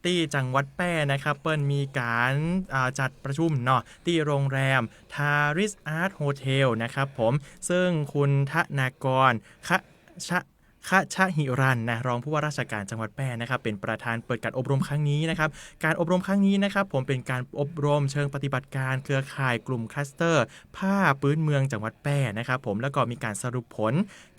ที่จังหวัดแป้นะครับเปิ้ลมีการจัดประชุมเนาะที่โรงแรมทาริสอาร์ตโฮเทลนะครับผมซึ่งคุณธนากรชหิรันนะรองผู้ว่าราชการจังหวัดแพร่นะครับเป็นประธานเปิดการอบรมครั้งนี้นะครับการอบรมครั้งนี้นะครับผมเป็นการอบรมเชิงปฏิบัติการเครือข่ายกลุ่มคลัสเตอร์ผ้าพื้นเมืองจังหวัดแพร่นะครับผมแล้วก็มีการสรุปผล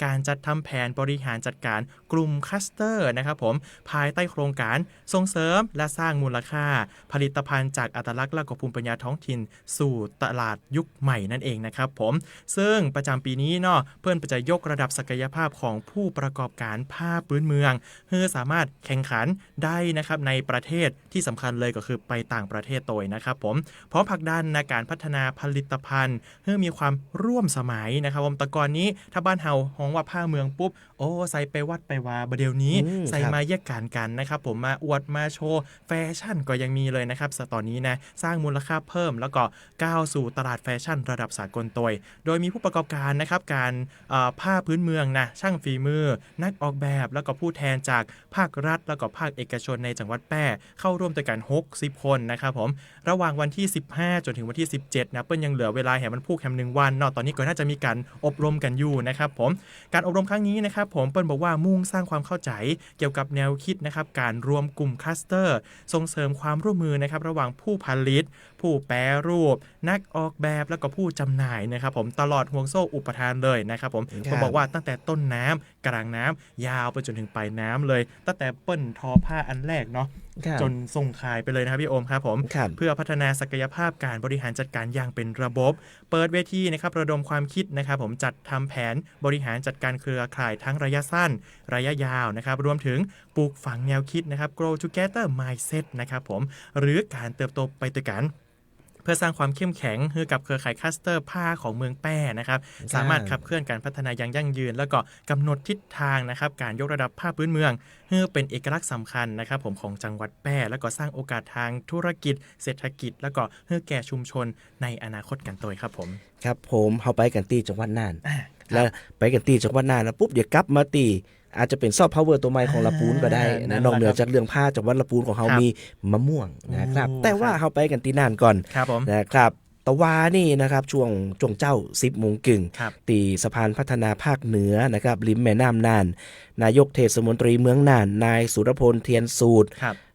การจัดทำแผนบริหารจัดการกลุ่มคลัสเตอร์นะครับผมภายใต้โครงการส่งเสริมและสร้างมูลค่าผลิตภัณฑ์จากอัตลักษณ์และภูมิปัญญาท้องถิ่นสู่ตลาดยุคใหม่นั่นเองนะครับผมซึ่งประจำปีนี้เนาะเพื่อนจะยกระดับศักยภาพของผู้ประกอบการผ้าพื้นเมืองเพื่อสามารถแข่งขันได้นะครับในประเทศที่สำคัญเลยก็คือไปต่างประเทศโดยนะครับผมพร้อมผลักดันในการพัฒนาผลิตภัณฑ์เพื่อมีความร่วมสมัยนะครับผมแต่ก่อนนี้ถ้าบ้านเฮาฮ้องว่าผ้าเมืองปุ๊บโอ้ใส่ไปวัดไปวาเดี๋ยวนี้ใส่มาแยกกันนะครับผมมาอวดมาโชว์แฟชั่นก็ยังมีเลยนะครับตอนนี้นะสร้างมูลค่าเพิ่มแล้วก็ก้าวสู่ตลาดแฟชั่นระดับสากลโดยมีผู้ประกอบการนะครับการผ้าพื้นเมืองนะช่างฝีมือนักออกแบบแล้วก็ผู้แทนจากภาครัฐแล้วก็ภาคเอกชนในจังหวัดแพร่เข้าร่วมด้วยกัน60คนนะครับผมระหว่างวันที่15จนถึงวันที่17นะเปิ้ลยังเหลือเวลาแห่มันพูกแฮม1วันเนาะตอนนี้ก็น่าจะมีการอบรมกันอยู่นะครับผมการอบรมครั้งนี้นะครับผมเปิ้ลบอกว่ามุ่งสร้างความเข้าใจเกี่ยวกับแนวคิดนะครับการรวมกลุ่มคลัสเตอร์ส่งเสริมความร่วมมือนะครับระหว่างผู้ผลิตผู้แปรรูปนักออกแบบแล้วก็ผู้จำหน่ายนะครับผมตลอดห่วงโซ่อุปทานเลยนะครับผมบอกว่าตั้งแต่ต้นน้ำกลางน้ำยาวไปจนถึงปลายน้ำเลยตั้งแต่เปิ้ลทอผ้าอันแรกเนาะจนส่งขายไปเลยนะครับพี่โอมครับผมเพื่อพัฒนาศักยภาพการบริหารจัดการอย่างเป็นระบบเปิดเวทีนะครับระดมความคิดนะครับผมจัดทำแผนบริหารจัดการเครือข่ายทั้งระยะสั้นระยะยาวนะครับรวมถึงปลูกฝังแนวคิดนะครับ Grow Together Mindset นะครับผมหรือการเติบโตไปด้วยกัน พื่อสร้างความเข้มแข็งให้กับเครือข่ายคลัสเตอร์ผ้าของเมืองแป้นะครับสามารถขับเคลื่อนการพัฒนาอย่างยั่งยืนแล้วก็กำหนดทิศทางนะครับการยกระดับผ้าพื้นเมืองให้เป็นเอกลักษณ์สำคัญนะครับผมของจังหวัดแป้แล้วก็สร้างโอกาสทางธุรกิจเศรษฐกิจแล้วก็ให้แก่ชุมชนในอนาคตกันตัวครับผม
ครับผมเฮาไปกันที่จังหวัดน่านแล้วไปกันที่จังหวัดน่านแล้วปุ๊บเดี๋ยวกลับมาตีอาจจะเป็นซอฟต์พาวเวอร์ตัวใหม่ของละปูนก็ได้นะนอกเหนือจากเรื่องผ้าจังหวัดละปูนของเฮามีมะม่วงนะครับแต่ว่าเฮาไปกันที่น่านก่อนนะครับตะวานี่นะครับช่วงเจ้า 10 โมงกึ่งตีสะพานพัฒนาภาคเหนือนะครับริมแม่น้ำน่านนายกเทศมนตรีเมืองน่านนายสุรพลเทียนสูตร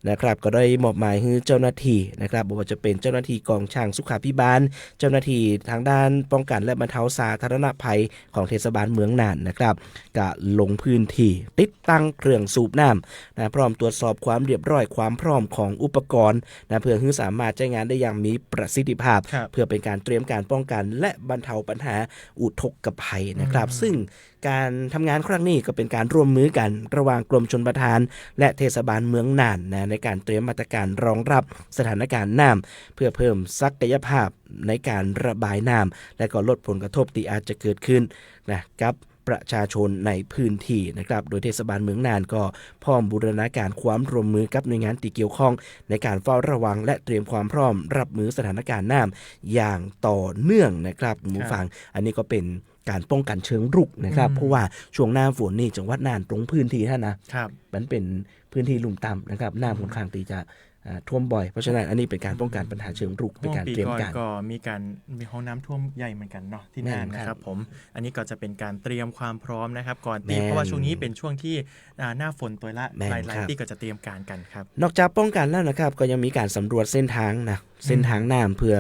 นะครับก็ได้มอบหมายให้เจ้าหน้าที่นะครับบ่ว่าจะเป็นเจ้าหน้าที่กองช่างสุขาภิบาลเจ้าหน้าที่ทางด้านป้องกันและบรรเทาสาธารณภัยของเทศบาลเมืองน่านนะครับก็ลงพื้นที่ติดตั้งเครื่องสูบน้ำนะพร้อมตรวจสอบความเรียบร้อยความพร้อมของอุปกรณ์นะเพื่อให้สามารถใช้งานได้อย่างมีประสิทธิภาพเพื่อเป็นการเตรียมการป้องกันและบรรเทาปัญหาอุทกภัยนะครับซึ่งการทำงานครั้งนี้ก็เป็นการร่วมมือกันระหว่างกรมชลประทานและเทศบาลเมืองน่านนะในการเตรียมมาตรการรองรับสถานการณ์น้ำเพื่อเพิ่มศักยภาพในการระบายน้ำและก็ลดผลกระทบที่อาจจะเกิดขึ้นนะกับประชาชนในพื้นที่นะครับโดยเทศบาลเมืองน่านก็พร้อมบูรณาการความร่วมมือกับหน่วยงานที่เกี่ยวข้องในการเฝ้าระวังและเตรียมความพร้อมรับมือสถานการณ์น้ำอย่างต่อเนื่องนะครับผู้ฟังอันนี้ก็เป็นการป้องกันเชิงรุกนะครับเพราะว่าช่วงหน้าฝนนี่จังหวัดน่านตรงพื้นที่ท่านนะมันเป็นพื้นที่ลุ่มต่ำนะครับน้ำค่อนข้างที่จะท่วมบ่อยเพราะฉะนั้นอันนี้เป็นการป้องกันปัญหาเชิงรุกเป็นการเตรียมการ
ก็มีห้องน้ำท่วมใหญ่เหมือนกันเนาะที่น่านนะครับผมอันนี้ก็จะเป็นการเตรียมความพร้อมนะครับก่อนตีเพราะว่าช่วงนี้เป็นช่วงที่หน้าฝนตัวละหลายที่ก็จะเตรียมการกันครับ
นอกจากป้องกันแล้วนะครับก็ยังมีการสำรวจเส้นทางน้ำเพื่อ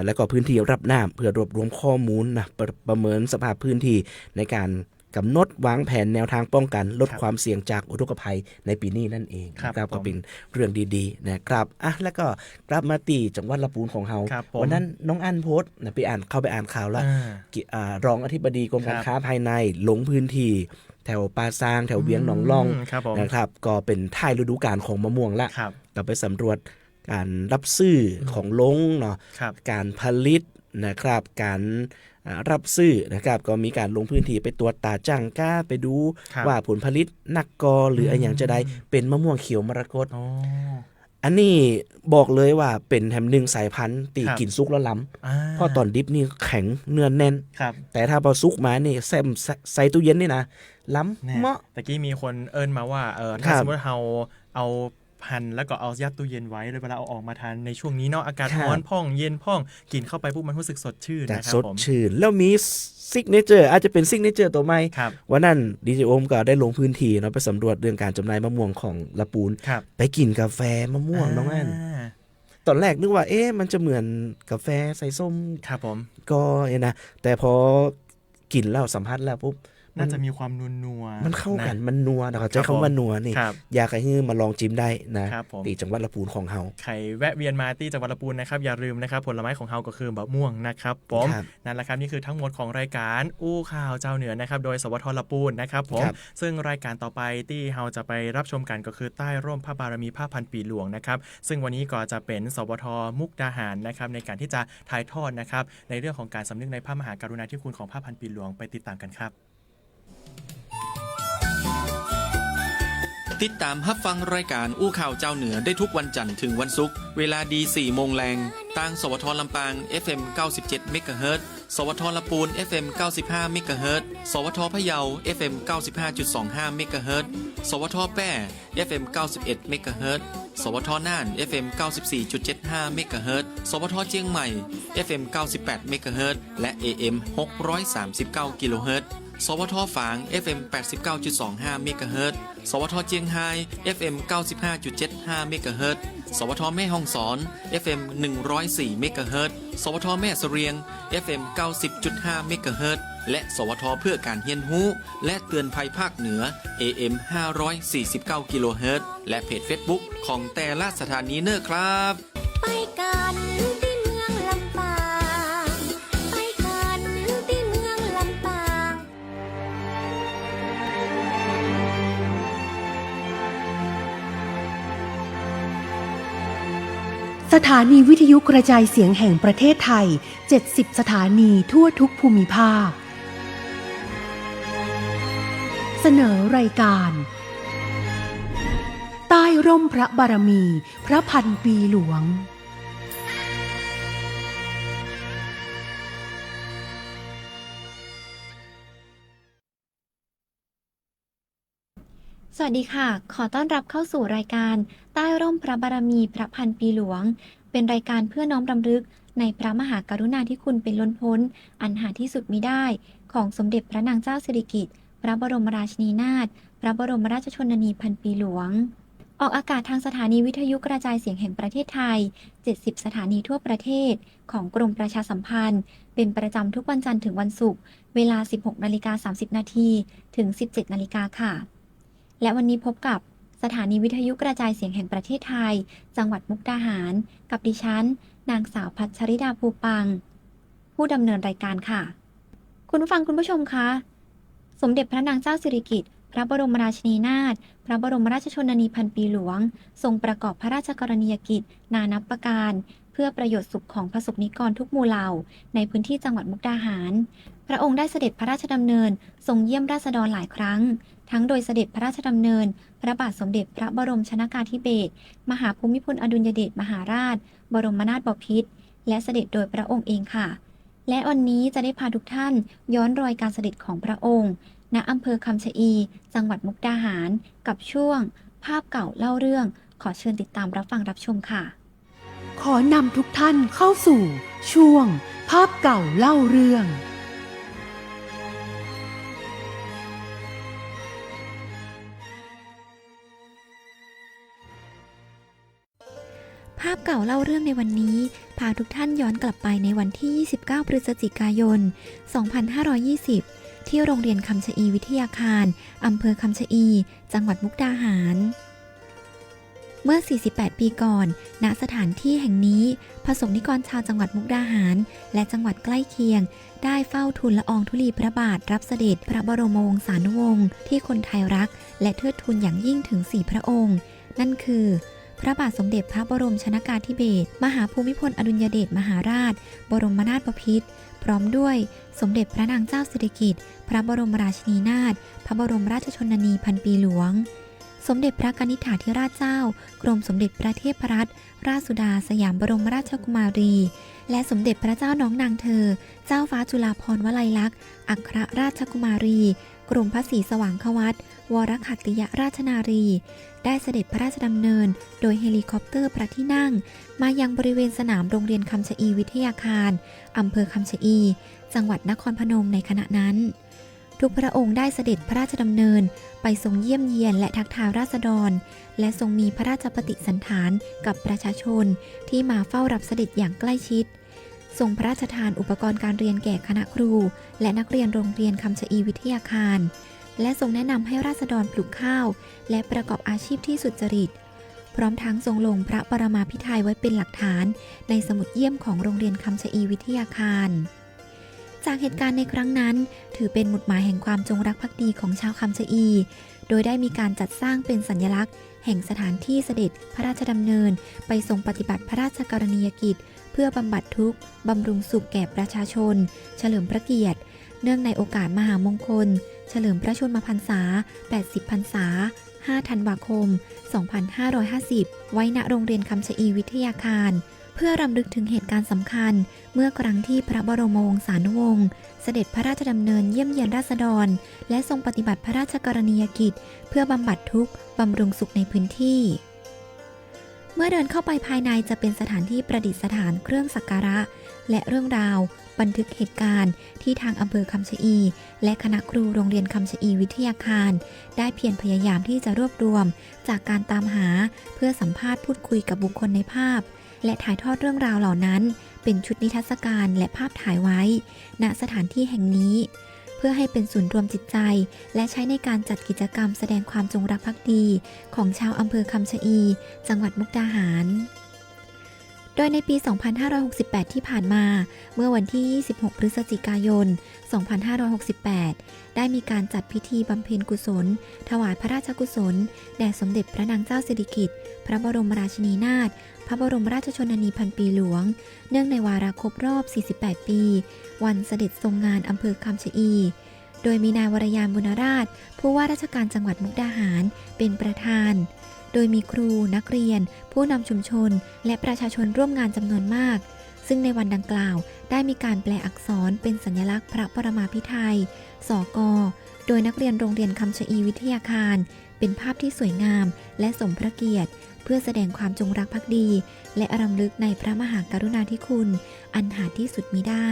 แล้วก็พื้นที่รับน้ำเพื่อรวบรวมข้อมูลนะประเมินสภาพพื้นที่ในการกำหนดวางแผนแนวทางป้องกันลดความเสี่ยงจากอุทกภัยในปีนี้นั่นเองครับก็เป็นเรื่องดีๆนะครับแล้วก็กลับมาตีจังหวัดละปูนของเฮาวันนั้นน้องอั้นโพสต์นะไปเข้าไปอ่านข่าวแล้วรองอธิบดีกรมการค้าภายในลงพื้นที่แถวปาซางแถวเวียงหนองล่องนะครับก็เป็นท้ายฤดูกาลของมะม่วงละก็ไปสำรวจการรับซื้อของลงเนาะการผลิตนะครับการรับซื้อนะครับก็มีการลงพื้นที่ไปตรวจตาจังก้าไปดูว่าผลผลิตนักกอหรืออะไรอย่างจะได้เป็นมะม่วงเขียวมรกตอันนี้บอกเลยว่าเป็นแถมหนึ่งสายพันธุ์ตีกินซุกแล้วล้ำเพราะตอนดิบนี่แข็งเนื้อแน่นแต่ถ้าพอซุกมานี่แซมใส่ตู้เย็นนี่นะล้ำเหมาะ
ตะกี้มีคนเอิ้นมาว่าถ้าสมมติเราเอาพันแล้วก็เอายัดตู้เย็นไว้เลยเวลาเอาออกมาทานในช่วงนี้เนาะอากาศร้อนพ่องเย็นพ่องกินเข้าไปปุ๊บมันรู้สึกสดชื่นนะครับผม
สดชื่นแล้วมีซิกเนเจอร์อาจจะเป็นซิกเนเจอร์ตัวใหม่วันนั้นดีเจโอมก็ได้ลงพื้นที่เนาะไปสำรวจเรื่องการจำหน่ายมะม่วงของละปูนไปกินกาแฟมะม่วงน้องอันตอนแรกนึกว่ามันจะเหมือนกาแฟใส่ส้ม
ครับผม
ก็นะแต่พอกินแล้วสัมผัสแล้วปุ๊บ
น่าจะมีความนัว
มันเข้ากันมันนัวนะครับใช้คำว่านัวนี่อยากให้มาลองจิ้มได้นะที่จังหวัดละปูนของเฮา
ใครแวะเวียนมาที่จังหวัดละปูนนะครับอย่าลืมนะครับผลไม้ของเฮาก็คือมะม่วงนะครับผมนั่นแหละครับนี่คือทั้งหมดของรายการอู้ข่าวเจ้าเหนือนะครับโดยสวทละปูนนะครับผมซึ่งรายการต่อไปที่เฮาจะไปรับชมกันก็คือใต้ร่มพระบารมีผ้าพันปีหลวงนะครับซึ่งวันนี้ก็จะเป็นสวทมุกดาหารนะครับในการที่จะถ่ายทอดนะครับในเรื่องของการสำนึกในพระมหากรุณาธิคุณของผ้าพันปีหลวงไปติดตามกันครับ
ติดตามรับฟังรายการอู้ข่าวเจ้าเหนือได้ทุกวันจันทร์ถึงวันศุกร์เวลาดี 4 โมงแรงทางสวทลำปาง FM 97 เมกะเฮิรตซ์สวทลำปูน FM 95 เมกะเฮิรตซ์สวทพะเยา FM 95.25 เมกะเฮิรตซ์สวทแป้ FM 91 เมกะเฮิรตซ์สวทน่าน FM 94.75 เมกะเฮิรตซ์สวทเชียงใหม่ FM 98 เมกะเฮิรตซ์และ AM 639 กิโลเฮิรตซ์สวทฝาง FM 89.25 เมกะเฮิรตซ์สวทเจียงไฮ้ FM 95.75 เมกะเฮิรตซ์สวทแม่ฮ่องสอน FM 104 เมกะเฮิรตซ์สวทแม่เสรียง FM 90.5 เมกะเฮิรตซ์และสวทเพื่อการเรียนรู้และเตือนภัยภาคเหนือ AM 549 กิโลเฮิรตซ์และเพจ Facebook ของแต่ละสถานีเนอร์ครับ
ไปกันที่เมืองลำปางไปกันที่เมืองลำปาง
สถานีวิทยุกระจายเสียงแห่งประเทศไทย 70 สถานีทั่วทุกภูมิภาคเสนอรายการใต้ร่มพระบารมีพระพันปีหลวง
สวัสดีค่ะขอต้อนรับเข้าสู่รายการใต้ร่มพระบารมีพระพันปีหลวงเป็นรายการเพื่อน้อมรำลึกในพระมหากรุณาธิคุณเป็นล้นพ้นอันหาที่สุดมิได้ของสมเด็จพระนางเจ้าสิริกิติ์พระบรมราชินีนาถพระบรมราชชนนีพันปีหลวงออกอากาศทางสถานีวิทยุกระจายเสียงแห่งประเทศไทย70สถานีทั่วประเทศของกรมประชาสัมพันธ์เป็นประจำทุกวันจันทร์ถึงวันศุกร์เวลา 16:30 น.ถึง 17:00 น.ค่ะและวันนี้พบกับสถานีวิทยุกระจายเสียงแห่งประเทศไทยจังหวัดมุกดาหารกับดิฉันนางสาวพัชริดาภูปังผู้ดำเนินรายการค่ะคุณผู้ฟังคุณผู้ชมคะสมเด็จพระนางเจ้าสิริกิติ์พระบรมราชินีนาถพระบรมราชชนนีพันปีหลวงทรงประกอบพระราชกรณียกิจนานับประการเพื่อประโยชน์สุขของประสบนิกรทุกหมู่เหล่าในพื้นที่จังหวัดมุกดาหารพระองค์ได้เสด็จพระราชดำเนินทรงเยี่ยมราษฎรหลายครั้งทั้งโดยเสด็จพระราชดำเนินพระบาทสมเด็จพระบรมชนกาธิเบศรมหาภูมิพลอดุลยเดชมหาราชบรมนาถบพิตรและเสด็จโดยพระองค์เองค่ะและวันนี้จะได้พาทุกท่านย้อนรอยการเสด็จของพระองค์ณอำเภอคำชะอีจังหวัดมุกดาหารกับช่วงภาพเก่าเล่าเรื่องขอเชิญติดตามรับฟังรับชมค่ะ
ขอนำทุกท่านเข้าสู่ช่วงภาพเก่าเล่าเรื่อง
ภาพเก่าเล่าเรื่องในวันนี้พาทุกท่านย้อนกลับไปในวันที่ 29 พฤศจิกายน 2520 ที่โรงเรียนคำชะอีวิทยาคารอำเภอคำชะอี จังหวัดมุกดาหารเมื่อ 48 ปีก่อน ณ สถานที่แห่งนี้ประสบนิกรชาวจังหวัดมุกดาหารและจังหวัดใกล้เคียงได้เฝ้าทูลละอองธุลีพระบาทรับเสด็จพระบรมวงศานุวงศ์ที่คนไทยรักและเทิดทูนอย่างยิ่งถึง 4 พระองค์นั่นคือพระบาทสมเด็จพระบรมชนกาธิเบศรมหาภูมิพลอดุลยเดชมหาราชบรมนาถบพิตรพร้อมด้วยสมเด็จพระนางเจ้าสิริกิติ์พระบรมราชินีนาถพระบรมราชชนนีพันปีหลวงสมเด็จพระกนิษฐาธิราชเจ้ากรมสมเด็จพระเทพรัตนราชสุดาสยามบรมราชกุมารีและสมเด็จพระเจ้าน้องนางเธอเจ้าฟ้าจุฬาภรณ์วลัยลักษณ์อัครราชกุมารีกรมพระศรีสว่างควัตรวรขัตติยราชนารีได้เสด็จพระราชดำเนินโดยเฮลิคอปเตอร์พระที่นั่งมายังบริเวณสนามโรงเรียนคำชะอีวิทยาคารอำเภอคำชะอีจังหวัดนครพนมในขณะนั้นทุกพระองค์ได้เสด็จพระราชดำเนินไปทรงเยี่ยมเยียนและทักทายราษฎรและทรงมีพระราชปฏิสันถานกับประชาชนที่มาเฝ้ารับเสด็จอย่างใกล้ชิดทรงพระราชทานอุปกรณ์การเรียนแก่คณะครูและนักเรียนโรงเรียนคำชะอีวิทยาคารและทรงแนะนำให้ราษฎรปลูกข้าวและประกอบอาชีพที่สุจริตพร้อมทั้งทรงลงพระปรมาภิไธยไว้เป็นหลักฐานในสมุดเยี่ยมของโรงเรียนคำชะอีวิทยาคารจากเหตุการณ์ในครั้งนั้นถือเป็นหมุดหมายแห่งความจงรักภักดีของชาวคำชะอีโดยได้มีการจัดสร้างเป็นสัญลักษณ์แห่งสถานที่เสด็จพระราชดำเนินไปทรงปฏิบัติพระราชกรณียกิจเพื่อบำบัดทุกข์บำรุงสุขแก่ประชาชนเฉลิมพระเกียรติเนื่องในโอกาสมหามงคลเฉลิมพระชนมพรรษา80 พรรษา5 ธันวาคม 2550 ไว้ณโรงเรียนคำชะอีวิทยาคารเพื่อรำลึกถึงเหตุการณ์สำคัญเมื่อครั้งที่พระบรมวงศานุวงศ์เสด็จพระราชดำเนินเยี่ยมเยียนราษฎรและทรงปฏิบัติพระราชกรณียกิจเพื่อบำบัดทุกข์บำรุงสุขในพื้นที่เมื่อเดินเข้าไปภายในจะเป็นสถานที่ประดิษฐานเครื่องสักการะและเรื่องราวบันทึกเหตุการณ์ที่ทางอำเภอคำชะอีและคณะครูโรงเรียนคำชะอีวิทยาคารได้เพียรพยายามที่จะรวบรวมจากการตามหาเพื่อสัมภาษณ์พูดคุยกับบุคคลในภาพและถ่ายทอดเรื่องราวเหล่านั้นเป็นชุดนิทรรศการและภาพถ่ายไว้ณสถานที่แห่งนี้เพื่อให้เป็นศูนย์รวมจิตใจและใช้ในการจัดกิจกรรมแสดงความจงรักภักดีของชาวอำเภอคำชะอีจังหวัดมุกดาหารโดยในปี 2568 ที่ผ่านมาเมื่อวันที่ 26 พฤศจิกายน 2568 ได้มีการจัดพิธีบำเพ็ญกุศลถวายพระราชกุศลแด่สมเด็จพระนางเจ้าสิริกิติ์พระบรมราชินีนาถพ ระบรมราชชนนีพันปีหลวงเนื่องในวาระครบรอบ 48 ปีวันเสด็จทรงงานอำเภอคำชะอีโดยมีนายวรยานบุญราชผู้ว่าราชการจังหวัดมุกดาหารเป็นประธานโดยมีครูนักเรียนผู้นำชุมชนและประชาชนร่วมงานจำนวนมากซึ่งในวันดังกล่าวได้มีการแปลอักษรเป็นสัญลักษณ์พระปรมาภิไธยสก.โดยนักเรียนโรงเรียนคำชะอีวิทยาคารเป็นภาพที่สวยงามและสมพระเกียรติเพื่อแสดงความจงรักภักดีและรำลึกในพระมหากรุณาธิคุณอันหาที่สุดมิได้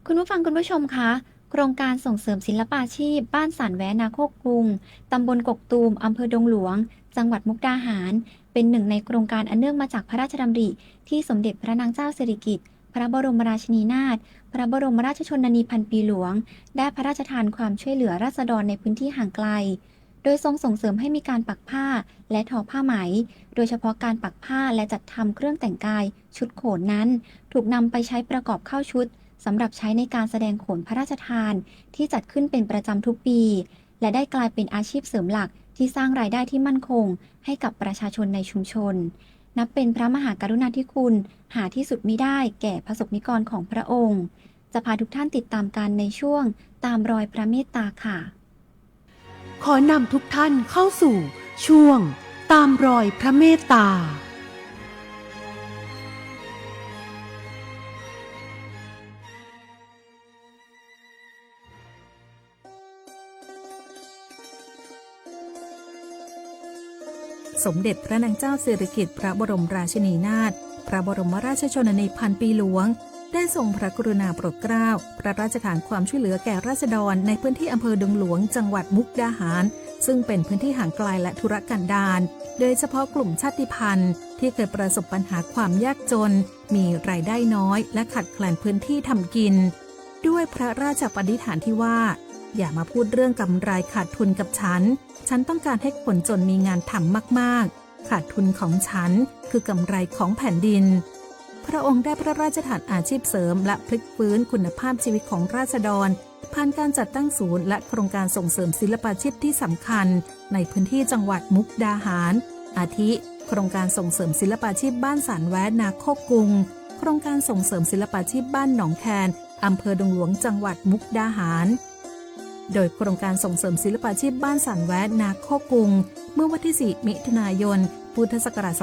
คุณผู้ฟังคุณผู้ชมคะโครงการส่งเสริมศิลปาชีพบ้านสานแวนาโคกกรุงตำบลกกตูมอำเภอดงหลวงจังหวัดมุกดาหารเป็นหนึ่งในโครงการอันเนื่องมาจากพระราชดำริที่สมเด็จพระนางเจ้าสิริกิติ์พระบรมราชินีนาถพระบรมราชชนนีพันปีหลวงได้พระราชทานความช่วยเหลือราษฎรในพื้นที่ห่างไกลโดยทรงส่งเสริมให้มีการปักผ้าและทอผ้าไหมโดยเฉพาะการปักผ้าและจัดทำเครื่องแต่งกายชุดโขนนั้นถูกนำไปใช้ประกอบเข้าชุดสำหรับใช้ในการแสดงโขนพระราชทานที่จัดขึ้นเป็นประจำทุกปีและได้กลายเป็นอาชีพเสริมหลักที่สร้างรายได้ที่มั่นคงให้กับประชาชนในชุมชนนับเป็นพระมหากรุณาธิคุณหาที่สุดมิได้แก่ประสบนิกรของพระองค์จะพาทุกท่านติดตามกันในช่วงตามรอยพระเมตตาค่ะ
ขอนำทุกท่านเข้าสู่ช่วงตามรอยพระเมตตา
สมเด็จพระนางเจ้าสิริกิติ์พระบรมราชินีนาถพระบรมราชชนนีพันปีหลวงได้ทรงพระกรุณาโปรดเกล้าพระราชทานความช่วยเหลือแก่ราษฎรในพื้นที่อำเภอดงหลวงจังหวัดมุกดาหารซึ่งเป็นพื้นที่ห่างไกลและทุรกันดารโดยเฉพาะกลุ่มชาติพันธุ์ที่เคยประสบปัญหาความยากจนมีรายได้น้อยและขาดแคลนพื้นที่ทำกินด้วยพระราชปณิธานที่ว่าอย่ามาพูดเรื่องกำไรขาดทุนกับฉันต้องการให้คนจนมีงานทำมากๆขาดทุนของฉันคือกำไรของแผ่นดินพระองค์ได้พระราชทานอาชีพเสริมและพลิกฟื้นคุณภาพชีวิตของราษฎรผ่านการจัดตั้งศูนย์และโครงการส่งเสริมศิลปาชีพที่สำคัญในพื้นที่จังหวัดมุกดาหารอาทิโครงการส่งเสริมศิลปาชีพบ้านสานแวนาโคกกรุงโครงการส่งเสริมศิลปาชีพบ้านหนองแคนอำเภอดงหลวงจังหวัดมุกดาหารโดยโครงการส่งเสริมศิลปาชีพบ้านสานแวนาโคกกรุงเมื่อวันที่ 4 มิถุนายน พุทธศักราช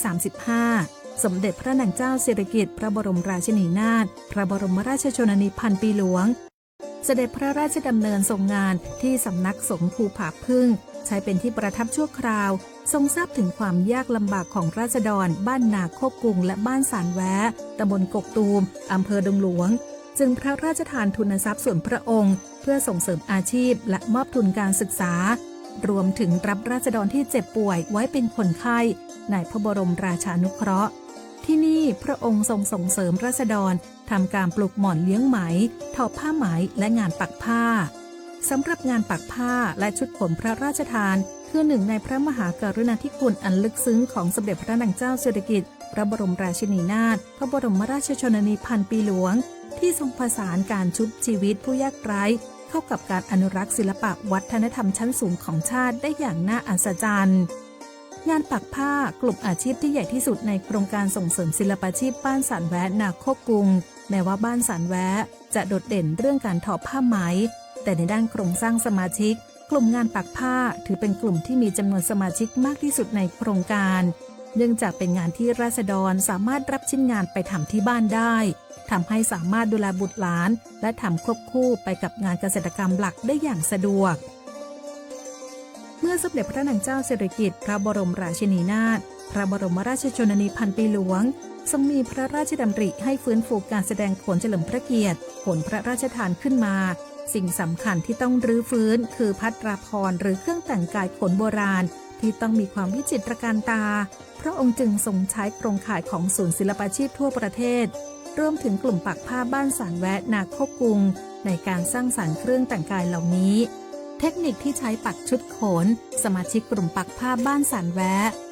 2535 สมเด็จพระนางเจ้าสิริกิติ์พระบรมราชินีนาถพระบรมราชชนนีพันปีหลวงเสด็จพระราชดำเนินทรงงานที่สำนักสงฆ์ภูผาพึ่งใช้เป็นที่ประทับชั่วคราวทรงทราบถึงความยากลำบากของราษฎรบ้านนาโคกกรุงและบ้านสานแวตำบลกกตูมอำเภอดงหลวงจึงพระราชทานทุนทรัพย์ส่วนพระองค์เพื่อส่งเสริมอาชีพและมอบทุนการศึกษารวมถึงรับราษฎรที่เจ็บป่วยไว้เป็นคนไข้ในพระบรมราชานุเคราะห์ที่นี่พระองค์ทรงส่งเสริมราษฎรทำการปลูกหม่อนเลี้ยงไหมทอผ้าไหมและงานปักผ้าสำหรับงานปักผ้าและชุดขนพระราชทานคือหนึ่งในพระมหากรุณาธิคุณอันลึกซึ้งของสมเด็จพระนางเจ้าสิริกิติ์พระบรมราชินีนาถพระบรมราชชนนีพันปีหลวงที่ทรงผสานการชุบชีวิตผู้ยากไร้เข้ากับการอนุรักษ์ศิลปะวัฒนธรรมชั้นสูงของชาติได้อย่างน่าอัศจรรย์งานปักผ้ากลุ่มอาชีพที่ใหญ่ที่สุดในโครงการส่งเสริมศิลปาชีพบ้านสานแวนาโคกกรุงแม้ว่าบ้านสานแวจะโดดเด่นเรื่องการทอผ้าไหมแต่ในด้านโครงสร้างสมาชิกกลุ่มงานปักผ้าถือเป็นกลุ่มที่มีจำนวนสมาชิกมากที่สุดในโครงการเนื่องจากเป็นงานที่ราษฎรสามารถรับชิ้นงานไปทำที่บ้านได้ทำให้สามารถดูแลบุตรหลานและทำควบคู่ไปกับงานเกษตรกรรมหลักได้อย่างสะดวกเมื่อสมเด็จพระนางเจ้าสิริกิติ์พระบรมราชินีนาถพระบรมราชชนนีพันปีหลวงทรงมีพระราชดำริให้ฟื้นฟูการแสดงโขนเฉลิมพระเกียรติโขนพระราชทานขึ้นมาสิ่งสำคัญที่ต้องรื้อฟื้นคือภัตราภรณ์หรือเครื่องแต่งกายโขนโบราณที่ต้องมีความวิจิตรการตาพระองค์จึงทรงใช้โครงข่ายของศูนย์ศิลปาชีพทั่วประเทศรวมถึงกลุ่มปักผ้าบ้านสานแวนาโคกกรุงในการสร้างสรรค์เครื่องแต่งกายเหล่านี้เทคนิคที่ใช้ปักชุดโขนสมาชิกกลุ่มปักผ้าบ้านสานแว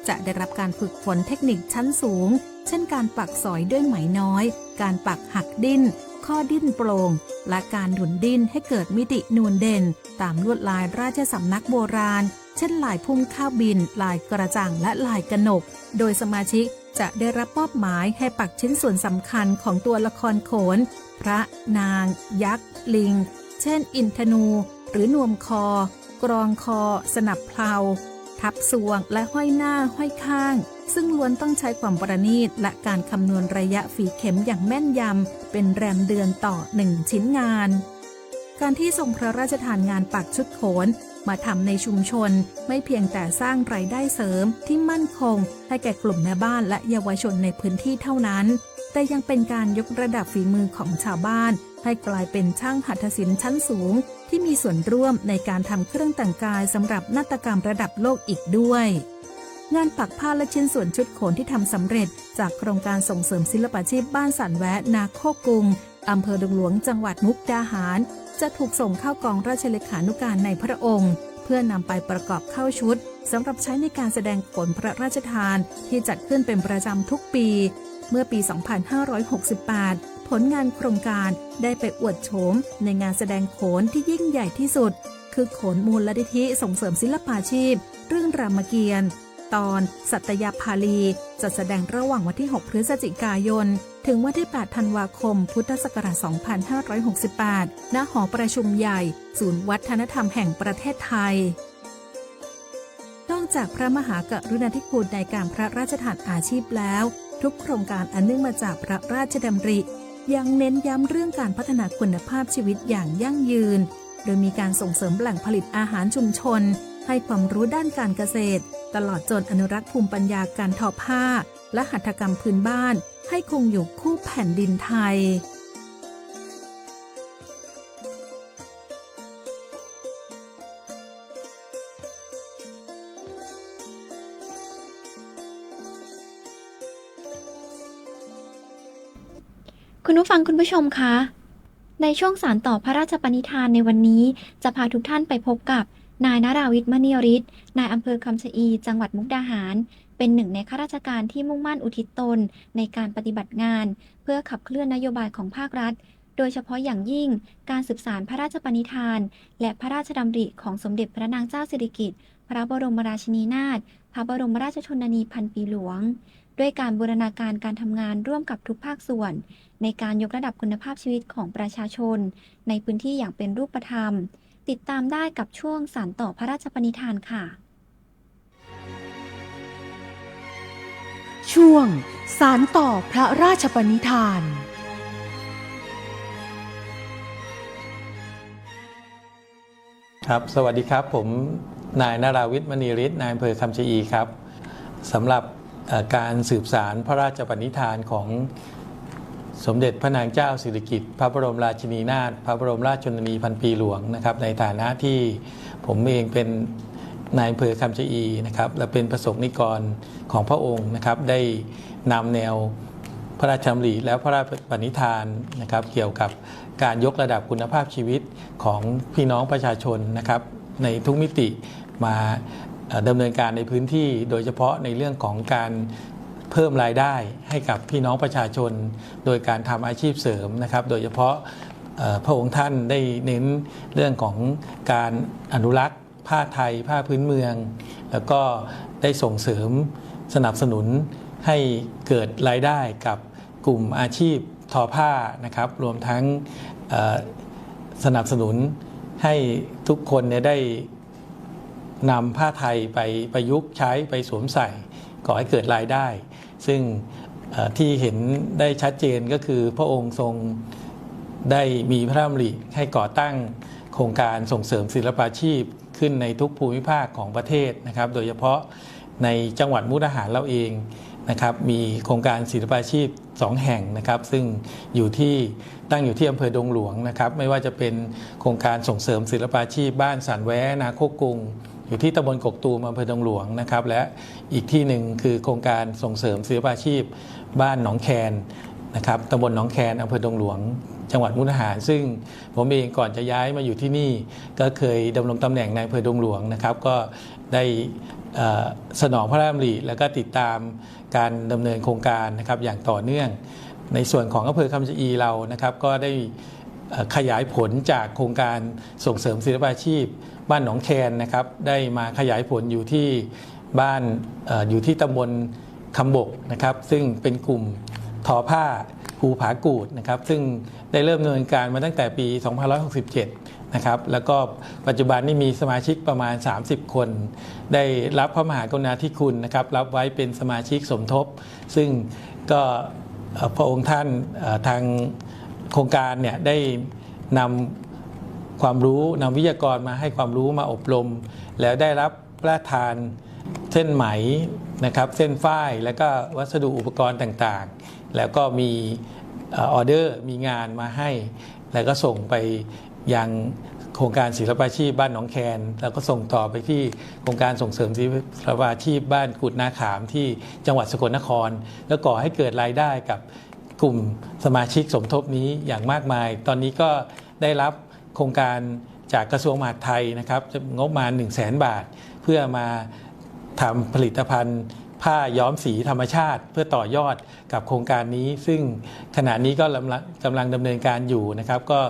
จะได้รับการฝึกฝนเทคนิคชั้นสูงเช่นการปักสอยด้วยไหมน้อยการปักหักดิ้น ข้อดิ้นโปร่งและการหนุนดิ้นให้เกิดมิตินูนเด่นตามลวดลายราชสำนักโบราณเช่นลายพุ่มข้าวบินลายกระจังและลายกนกโดยสมาชิกจะได้รับมอบหมายให้ปักชิ้นส่วนสำคัญของตัวละครโขนพระนางยักษ์ลิงเช่นอินทนูหรือนวมคอกรองคอสนับเพลาทับสวงและห้อยหน้าห้อยข้างซึ่งล้วนต้องใช้ความประณีตและการคำนวณระยะฝีเข็มอย่างแม่นยำเป็นแรมเดือนต่อ1ชิ้นงานการที่ทรงพระราชทานงานปักชุดโขนมาทำในชุมชนไม่เพียงแต่สร้างรายได้เสริมที่มั่นคงให้แก่กลุ่มแม่บ้านและเยาวชนในพื้นที่เท่านั้นแต่ยังเป็นการยกระดับฝีมือของชาวบ้านให้กลายเป็นช่างหัตถศิลป์ชั้นสูงที่มีส่วนร่วมในการทำเครื่องแต่งกายสำหรับนาฏกรรมระดับโลกอีกด้วยงานปักผ้าและชิ้นส่วนชุดโขนที่ทำสำเร็จจากโครงการส่งเสริมศิลปาชีพบ้านสันแวะนาโคกรุงอำเภอดงหลวงจังหวัดมุกดาหารจะถูกส่งเข้ากองราชเลขานุการในพระองค์เพื่อนำไปประกอบเข้าชุดสำหรับใช้ในการแสดงโขนพระราชทานที่จัดขึ้นเป็นประจำทุกปีเมื่อปี 2568 ผลงานโครงการได้ไปอวดโฉมในงานแสดงโขนที่ยิ่งใหญ่ที่สุดคือโขนมูลนิธิส่งเสริมศิลปาชีพเรื่องรามเกียรติ์ตอนสัตยาภาลีจะแสดงระหว่างวันที่ 6 พฤศจิกายนถึงวันที่ 8 ธันวาคม พุทธศักราช 2568 ณ หอประชุมใหญ่ ศูนย์วัฒนธรรมแห่งประเทศไทย นอกจากพระมหากรุณาธิคุณในการพระราชทานอาชีพแล้วทุกโครงการอันเนื่องมาจากพระราชดำริยังเน้นย้ำเรื่องการพัฒนาคุณภาพชีวิตอย่างยั่งยืนโดยมีการส่งเสริมแหล่งผลิตอาหารชุมชนให้ความรู้ด้านการเกษตรตลอดจนอนุรักษ์ภูมิปัญญาการทอผ้าและหัตถกรรมพื้นบ้านให้คงอยู่คู่แผ่นดินไทย
คุณผู้ฟังคุณผู้ชมคะในช่วงสานต่อพระราชปณิธานในวันนี้จะพาทุกท่านไปพบกับนายนราวิทย์มณีฤทธิ์นายอำเภอคำชะอีจังหวัดมุกดาหารเป็นหนึ่งในข้าราชการที่มุ่งมั่นอุทิศตนในการปฏิบัติงานเพื่อขับเคลื่อนนโยบายของภาครัฐโดยเฉพาะอย่างยิ่งการสืบสานพระราชปณิธานและพระราชดำริของสมเด็จพระนางเจ้าสิริกิติ์พระบรมราชินีนาถพระบรมราชชนนีพันปีหลวงด้วยการบูรณาการการทำงานร่วมกับทุกภาคส่วนในการยกระดับคุณภาพชีวิตของประชาชนในพื้นที่อย่างเป็นรูปธรรมติดตามได้กับช่วงสานต่อพระราชปณิธานค่ะ
ช่วงสานต่อพระราชปณิธาน
ครับสวัสดีครับผมนายนราวิทย์มณีฤทธิ์นายอำเภอคำชะอีครับสำหรับการสืบสานพระราชปณิธานของสมเด็จพระนางเจ้าสิริกิติ์พระบรมราชินีนาถพระบรมราชชนนีพันปีหลวงนะครับในฐานะที่ผมเองเป็นนายอำเภอคำชะอีนะครับและเป็นประสบนิกรของพระองค์นะครับได้นำแนวพระราชดำริและพระราชปณิธานนะครับเกี่ยวกับการยกระดับคุณภาพชีวิตของพี่น้องประชาชนนะครับในทุกมิติมาดำเนินการในพื้นที่โดยเฉพาะในเรื่องของการเพิ่มรายได้ให้กับพี่น้องประชาชนโดยการทำอาชีพเสริมนะครับโดยเฉพาะพระองค์ท่านได้เน้นเรื่องของการอนุรักษ์ผ้าไทยผ้าพื้นเมืองแล้วก็ได้ส่งเสริมสนับสนุนให้เกิดรายได้กับกลุ่มอาชีพทอผ้านะครับรวมทั้งสนับสนุนให้ทุกคนได้นำผ้าไทยไปประยุกต์ใช้ไปสวมใส่ก่อให้เกิดรายได้ซึ่งที่เห็นได้ชัดเจนก็คือพระองค์ทรงได้มีพระดำริให้ก่อตั้งโครงการส่งเสริมศิลปาชีพขึ้นในทุกภูมิภาคของประเทศนะครับโดยเฉพาะในจังหวัดมุกดาหารเราเองนะครับมีโครงการศิลปาชีพ2แห่งนะครับซึ่งตั้งอยู่ที่อำเภอดงหลวงนะครับไม่ว่าจะเป็นโครงการส่งเสริมศิลปาชีพบ้านสันแวนาโคกรุงอยู่ที่ตำบลกกตูมอำเภอดงหลวงนะครับและอีกที่หนึ่งคือโครงการส่งเสริมศิลปาชีพบ้านหนองแคนนะครับตำบลหนองแคนอำเภอดงหลวงจังหวัดมุกดาหารซึ่งผมเองก่อนจะย้ายมาอยู่ที่นี่ก็เคยดำรงตำแหน่งในอำเภอดงหลวงนะครับก็ได้สนองพระราชดำริและก็ติดตามการดำเนินโครงการนะครับอย่างต่อเนื่อง ในส่วนของอำเภอคำชะอีเรานะครับก็ได้ขยายผลจากโครงการส่งเสริมศิลปาชีพบ้านหนองแคนนะครับได้มาขยายผลอยู่ที่บ้านอยู่ที่ตำบลคำบกนะครับซึ่งเป็นกลุ่มทอผ้าภูผากูดนะครับซึ่งได้เริ่มดำเนินการมาตั้งแต่ปี 2567 นะครับแล้วก็ปัจจุบันนี้มีสมาชิกประมาณ 30 คน ได้รับพระมหากรุณาธิคุณนะครับรับไว้เป็นสมาชิกสมทบซึ่งก็พระองค์ท่านทางโครงการเนี่ยได้นำความรู้นำวิทยากรมาให้ความรู้มาอบรมแล้วได้รับพระราชทานเส้นไหมนะครับเส้นฝ้ายแล้วก็วัสดุอุปกรณ์ต่างๆแล้วก็มีออเดอร์มีงานมาให้แล้วก็ส่งไปยังโครงการศิลปาชีพบ้านหนองแคนแล้วก็ส่งต่อไปที่โครงการส่งเสริมศิลปาชีพบ้านกุดนาขามที่จังหวัดสกลนครแล้วก่อให้เกิดรายได้กับกลุ่มสมาชิกสมทบนี้อย่างมากมายตอนนี้ก็ได้รับโครงการจากกระทรวงมหาดไทยนะครับงบมา 100,000 บาทเพื่อมาทำผลิตภัณฑ์ผ้าย้อมสีธรรมชาติเพื่อต่อยอดกับโครงการนี้ซึ่งขณะนี้ก็กำลังดำเนินการอยู่นะครับก็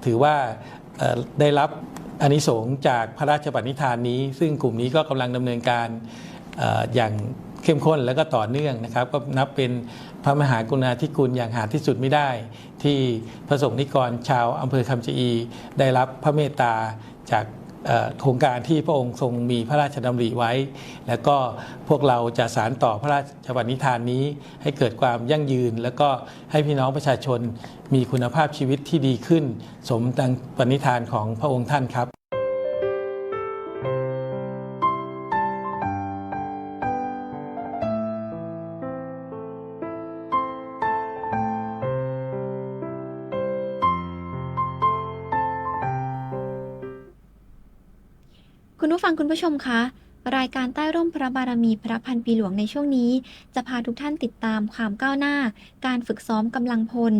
ถือว่าได้รับอานิสงส์จากพระราชปณิธานนี้ซึ่งกลุ่มนี้ก็กำลังดำเนินการอย่างเข้มข้นและก็ต่อเนื่องนะครับก็นับเป็นพระมหากรุณาธิคุณอย่างหาที่สุดไม่ได้ที่พระสงฆ์นิกรชาวอำเภอคำชะอีได้รับพระเมตตาจากโครงการที่พระองค์ทรงมีพระราชดำริไว้แล้วก็พวกเราจะสานต่อพระราชปณิธานนี้ให้เกิดความยั่งยืนแล้วก็ให้พี่น้องประชาชนมีคุณภาพชีวิตที่ดีขึ้นสมดังปณิธานของพระองค์ท่านครับ
คุณผู้ฟังคุณผู้ชมคะรายการใต้ร่มพระบารมีพระพันปีหลวงในช่วงนี้จะพาทุกท่านติดตามความก้าวหน้าการฝึกซ้อมกำลังพล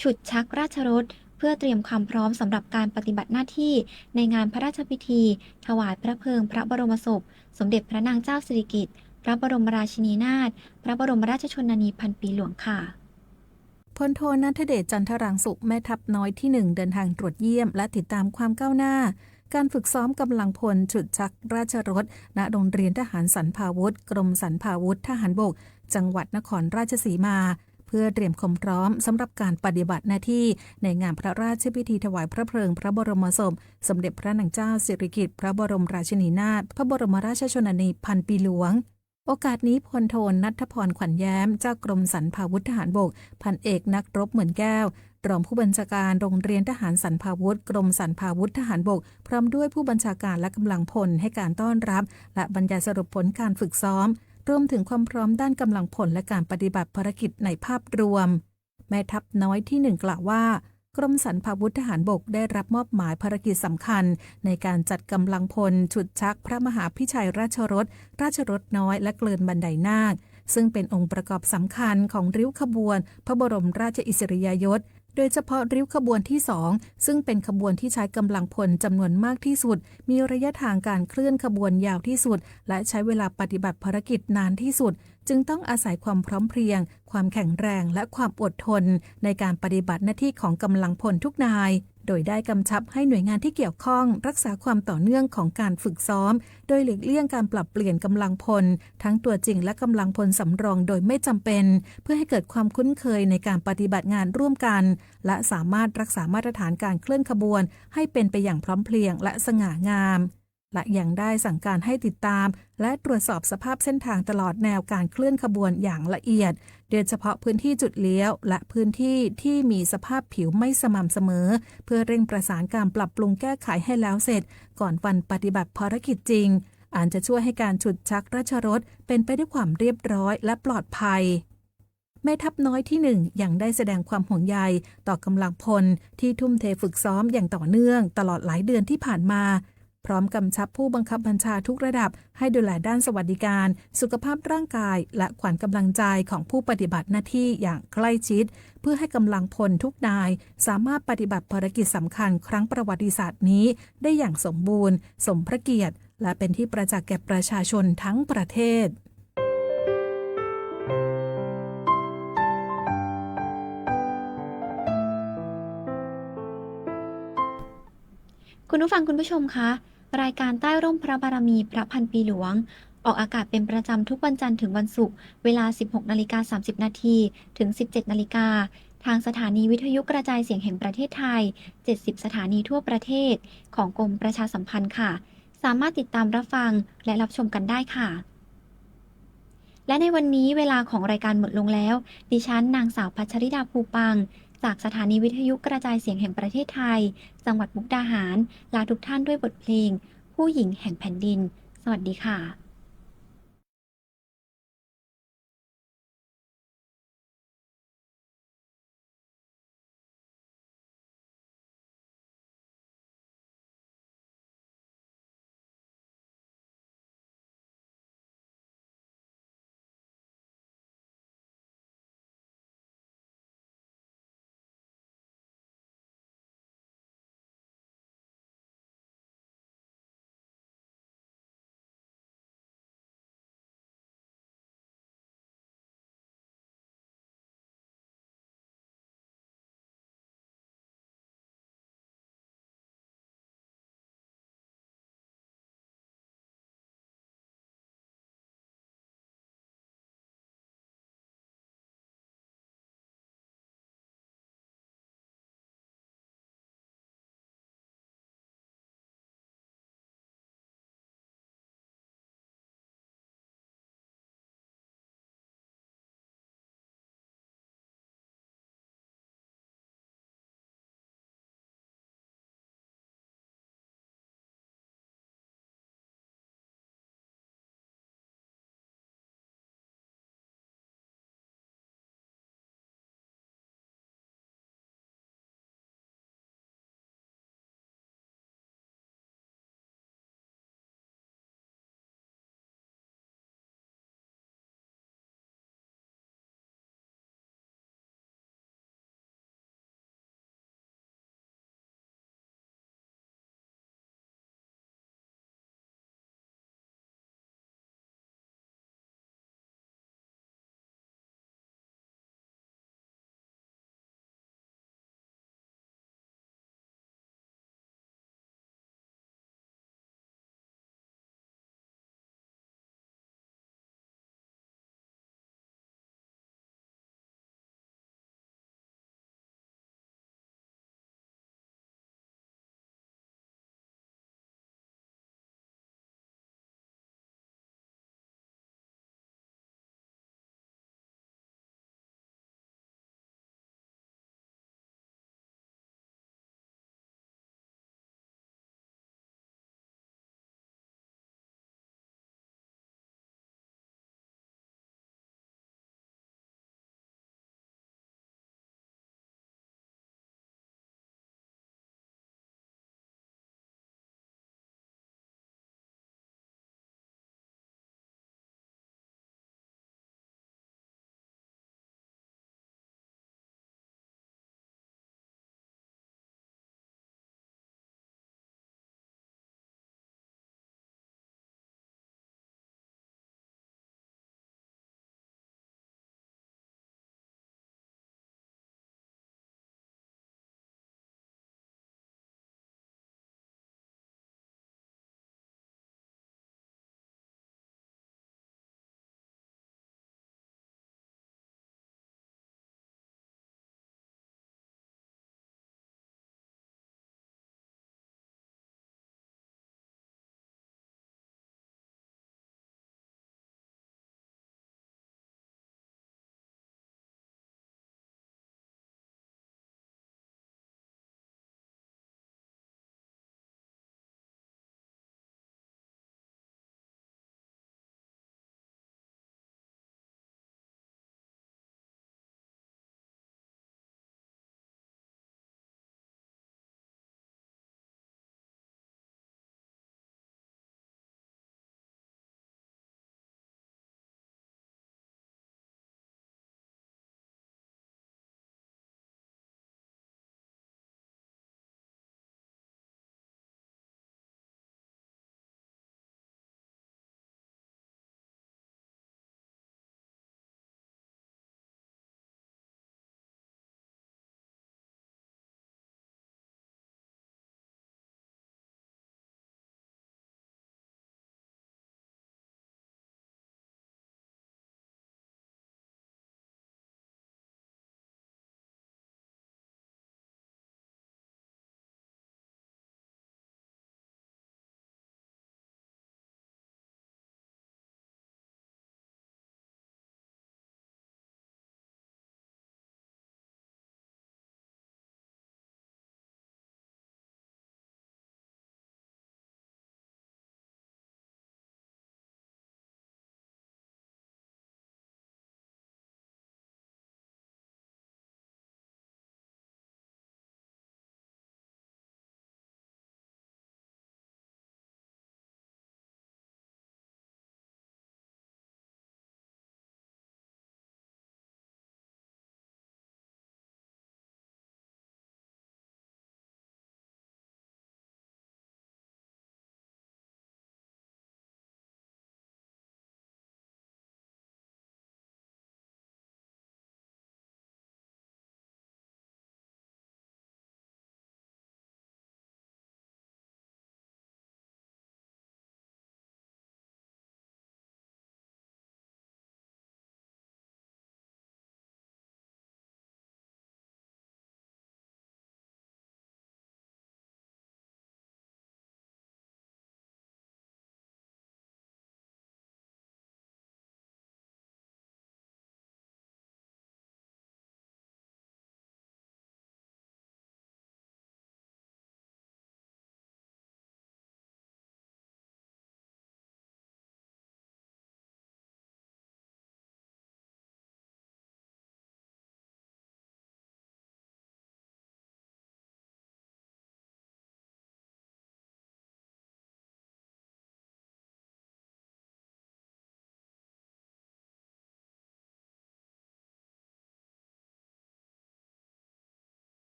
ฉุดชักราชรถเพื่อเตรียมความพร้อมสำหรับการปฏิบัติหน้าที่ในงานพระราชพิธีถวายพระเพลิงพระบรมศพสมเด็จพระนางเจ้าสิริกิติ์พระบรมราชินีนาถพระบรมราชชนนีพันปีหลวงค่ะ
พลโทณัฐเดชจันทรังสุขแม่ทัพน้อยที่1เดินทางตรวจเยี่ยมและติดตามความก้าวหน้าการฝึกซ้อมกำลังพลฉุดชักราชรถณโรงเรียนทหารสรรพาวุธกรมสรรพาวุธทหารบกจังหวัดนครราชสีมาเพื่อเตรียมความพร้อมสำหรับการปฏิบัติหน้าที่ในงานพระราชพิธีถวายพระเพลิงพระบรมศพสมเด็จพระนางเจ้าสิริกิติ์พระบรมราชินีนาถพระบรมราชชนนีพันปีหลวงโอกาสนี้พลโทณัฐพรขวัญแย้มเจ้ากรมสรรพาวุธทหารบกพันเอกนักรบเหมือนแก้วรองผู้บัญชาการโรงเรียนทหารสรรพาวุธกรมสรรพาวุธทหารบกพร้อมด้วยผู้บัญชาการและกำลังพลให้การต้อนรับและบรรยายสรุปผลการฝึกซ้อมรวมถึงความพร้อมด้านกำลังพลและการปฏิบัติภารกิจในภาพรวมแม่ทัพน้อยที่1กล่าวว่ากรมสรรพาวุธทหารบกได้รับมอบหมายภารกิจสำคัญในการจัดกำลังพลฉุดชักพระมหาพิชัยราชรถน้อยและเกลินบันไดนาคซึ่งเป็นองค์ประกอบสำคัญของริ้วขบวนพระบรมราชอิสริยยศโดยเฉพาะริ้วขบวนที่2ซึ่งเป็นขบวนที่ใช้กำลังพลจำนวนมากที่สุดมีระยะทางการเคลื่อนขบวนยาวที่สุดและใช้เวลาปฏิบัติภารกิจนานที่สุดจึงต้องอาศัยความพร้อมเพรียงความแข็งแรงและความอดทนในการปฏิบัติหน้าที่ของกำลังพลทุกนายโดยได้กำชับให้หน่วยงานที่เกี่ยวข้องรักษาความต่อเนื่องของการฝึกซ้อมโดยหลีกเลี่ยงการปรับเปลี่ยนกำลังพลทั้งตัวจริงและกำลังพลสำรองโดยไม่จำเป็นเพื่อให้เกิดความคุ้นเคยในการปฏิบัติงานร่วมกันและสามารถรักษามาตรฐานการเคลื่อนขบวนให้เป็นไปอย่างพร้อมเพรียงและสง่างามและยังได้สั่งการให้ติดตามและตรวจสอบสภาพเส้นทางตลอดแนวการเคลื่อนขบวนอย่างละเอียดโดยเฉพาะพื้นที่จุดเลี้ยวและพื้นที่ที่มีสภาพผิวไม่สม่ำเสมอเพื่อเร่งประสานการปรับปรุงแก้ไขให้แล้วเสร็จก่อนวันปฏิบัติภารกิจจริงอาจจะช่วยให้การฉุดชักราชรถเป็นไปด้วยความเรียบร้อยและปลอดภัยแม่ทัพน้อยที่1ยังได้แสดงความห่วงใยต่อกำลังพลที่ทุ่มเทฝึกซ้อมอย่างต่อเนื่องตลอดหลายเดือนที่ผ่านมาพร้อมกำชับผู้บังคับบัญชาทุกระดับให้ดูแลด้านสวัสดิการสุขภาพร่างกายและขวัญกำลังใจของผู้ปฏิบัติหน้าที่อย่างใกล้ชิดเพื่อให้กำลังพลทุกนายสามารถปฏิบัติภารกิจสำคัญครั้งประวัติศาสตร์นี้ได้อย่างสมบูรณ์สมพระเกียรติและเป็นที่ประจักษ์แก่ประชาชนทั้งประเทศ
คุณผู้ฟังคุณผู้ชมคะรายการใต้ร่มพระบารมีพระพันปีหลวงออกอากาศเป็นประจำทุกวันจันทร์ถึงวันศุกร์เวลา 16:30 น.ถึง 17:00 น.ทางสถานีวิทยุกระจายเสียงแห่งประเทศไทย 70 สถานีทั่วประเทศของกรมประชาสัมพันธ์ค่ะสามารถติดตามรับฟังและรับชมกันได้ค่ะและในวันนี้เวลาของรายการหมดลงแล้วดิฉันนางสาวพัชริดาภูปังจากสถานีวิทยุกระจายเสียงแห่งประเทศไทยจังหวัดมุกดาหารลาทุกท่านด้วยบทเพลงผู้หญิงแห่งแผ่นดินสวัสดีค่ะ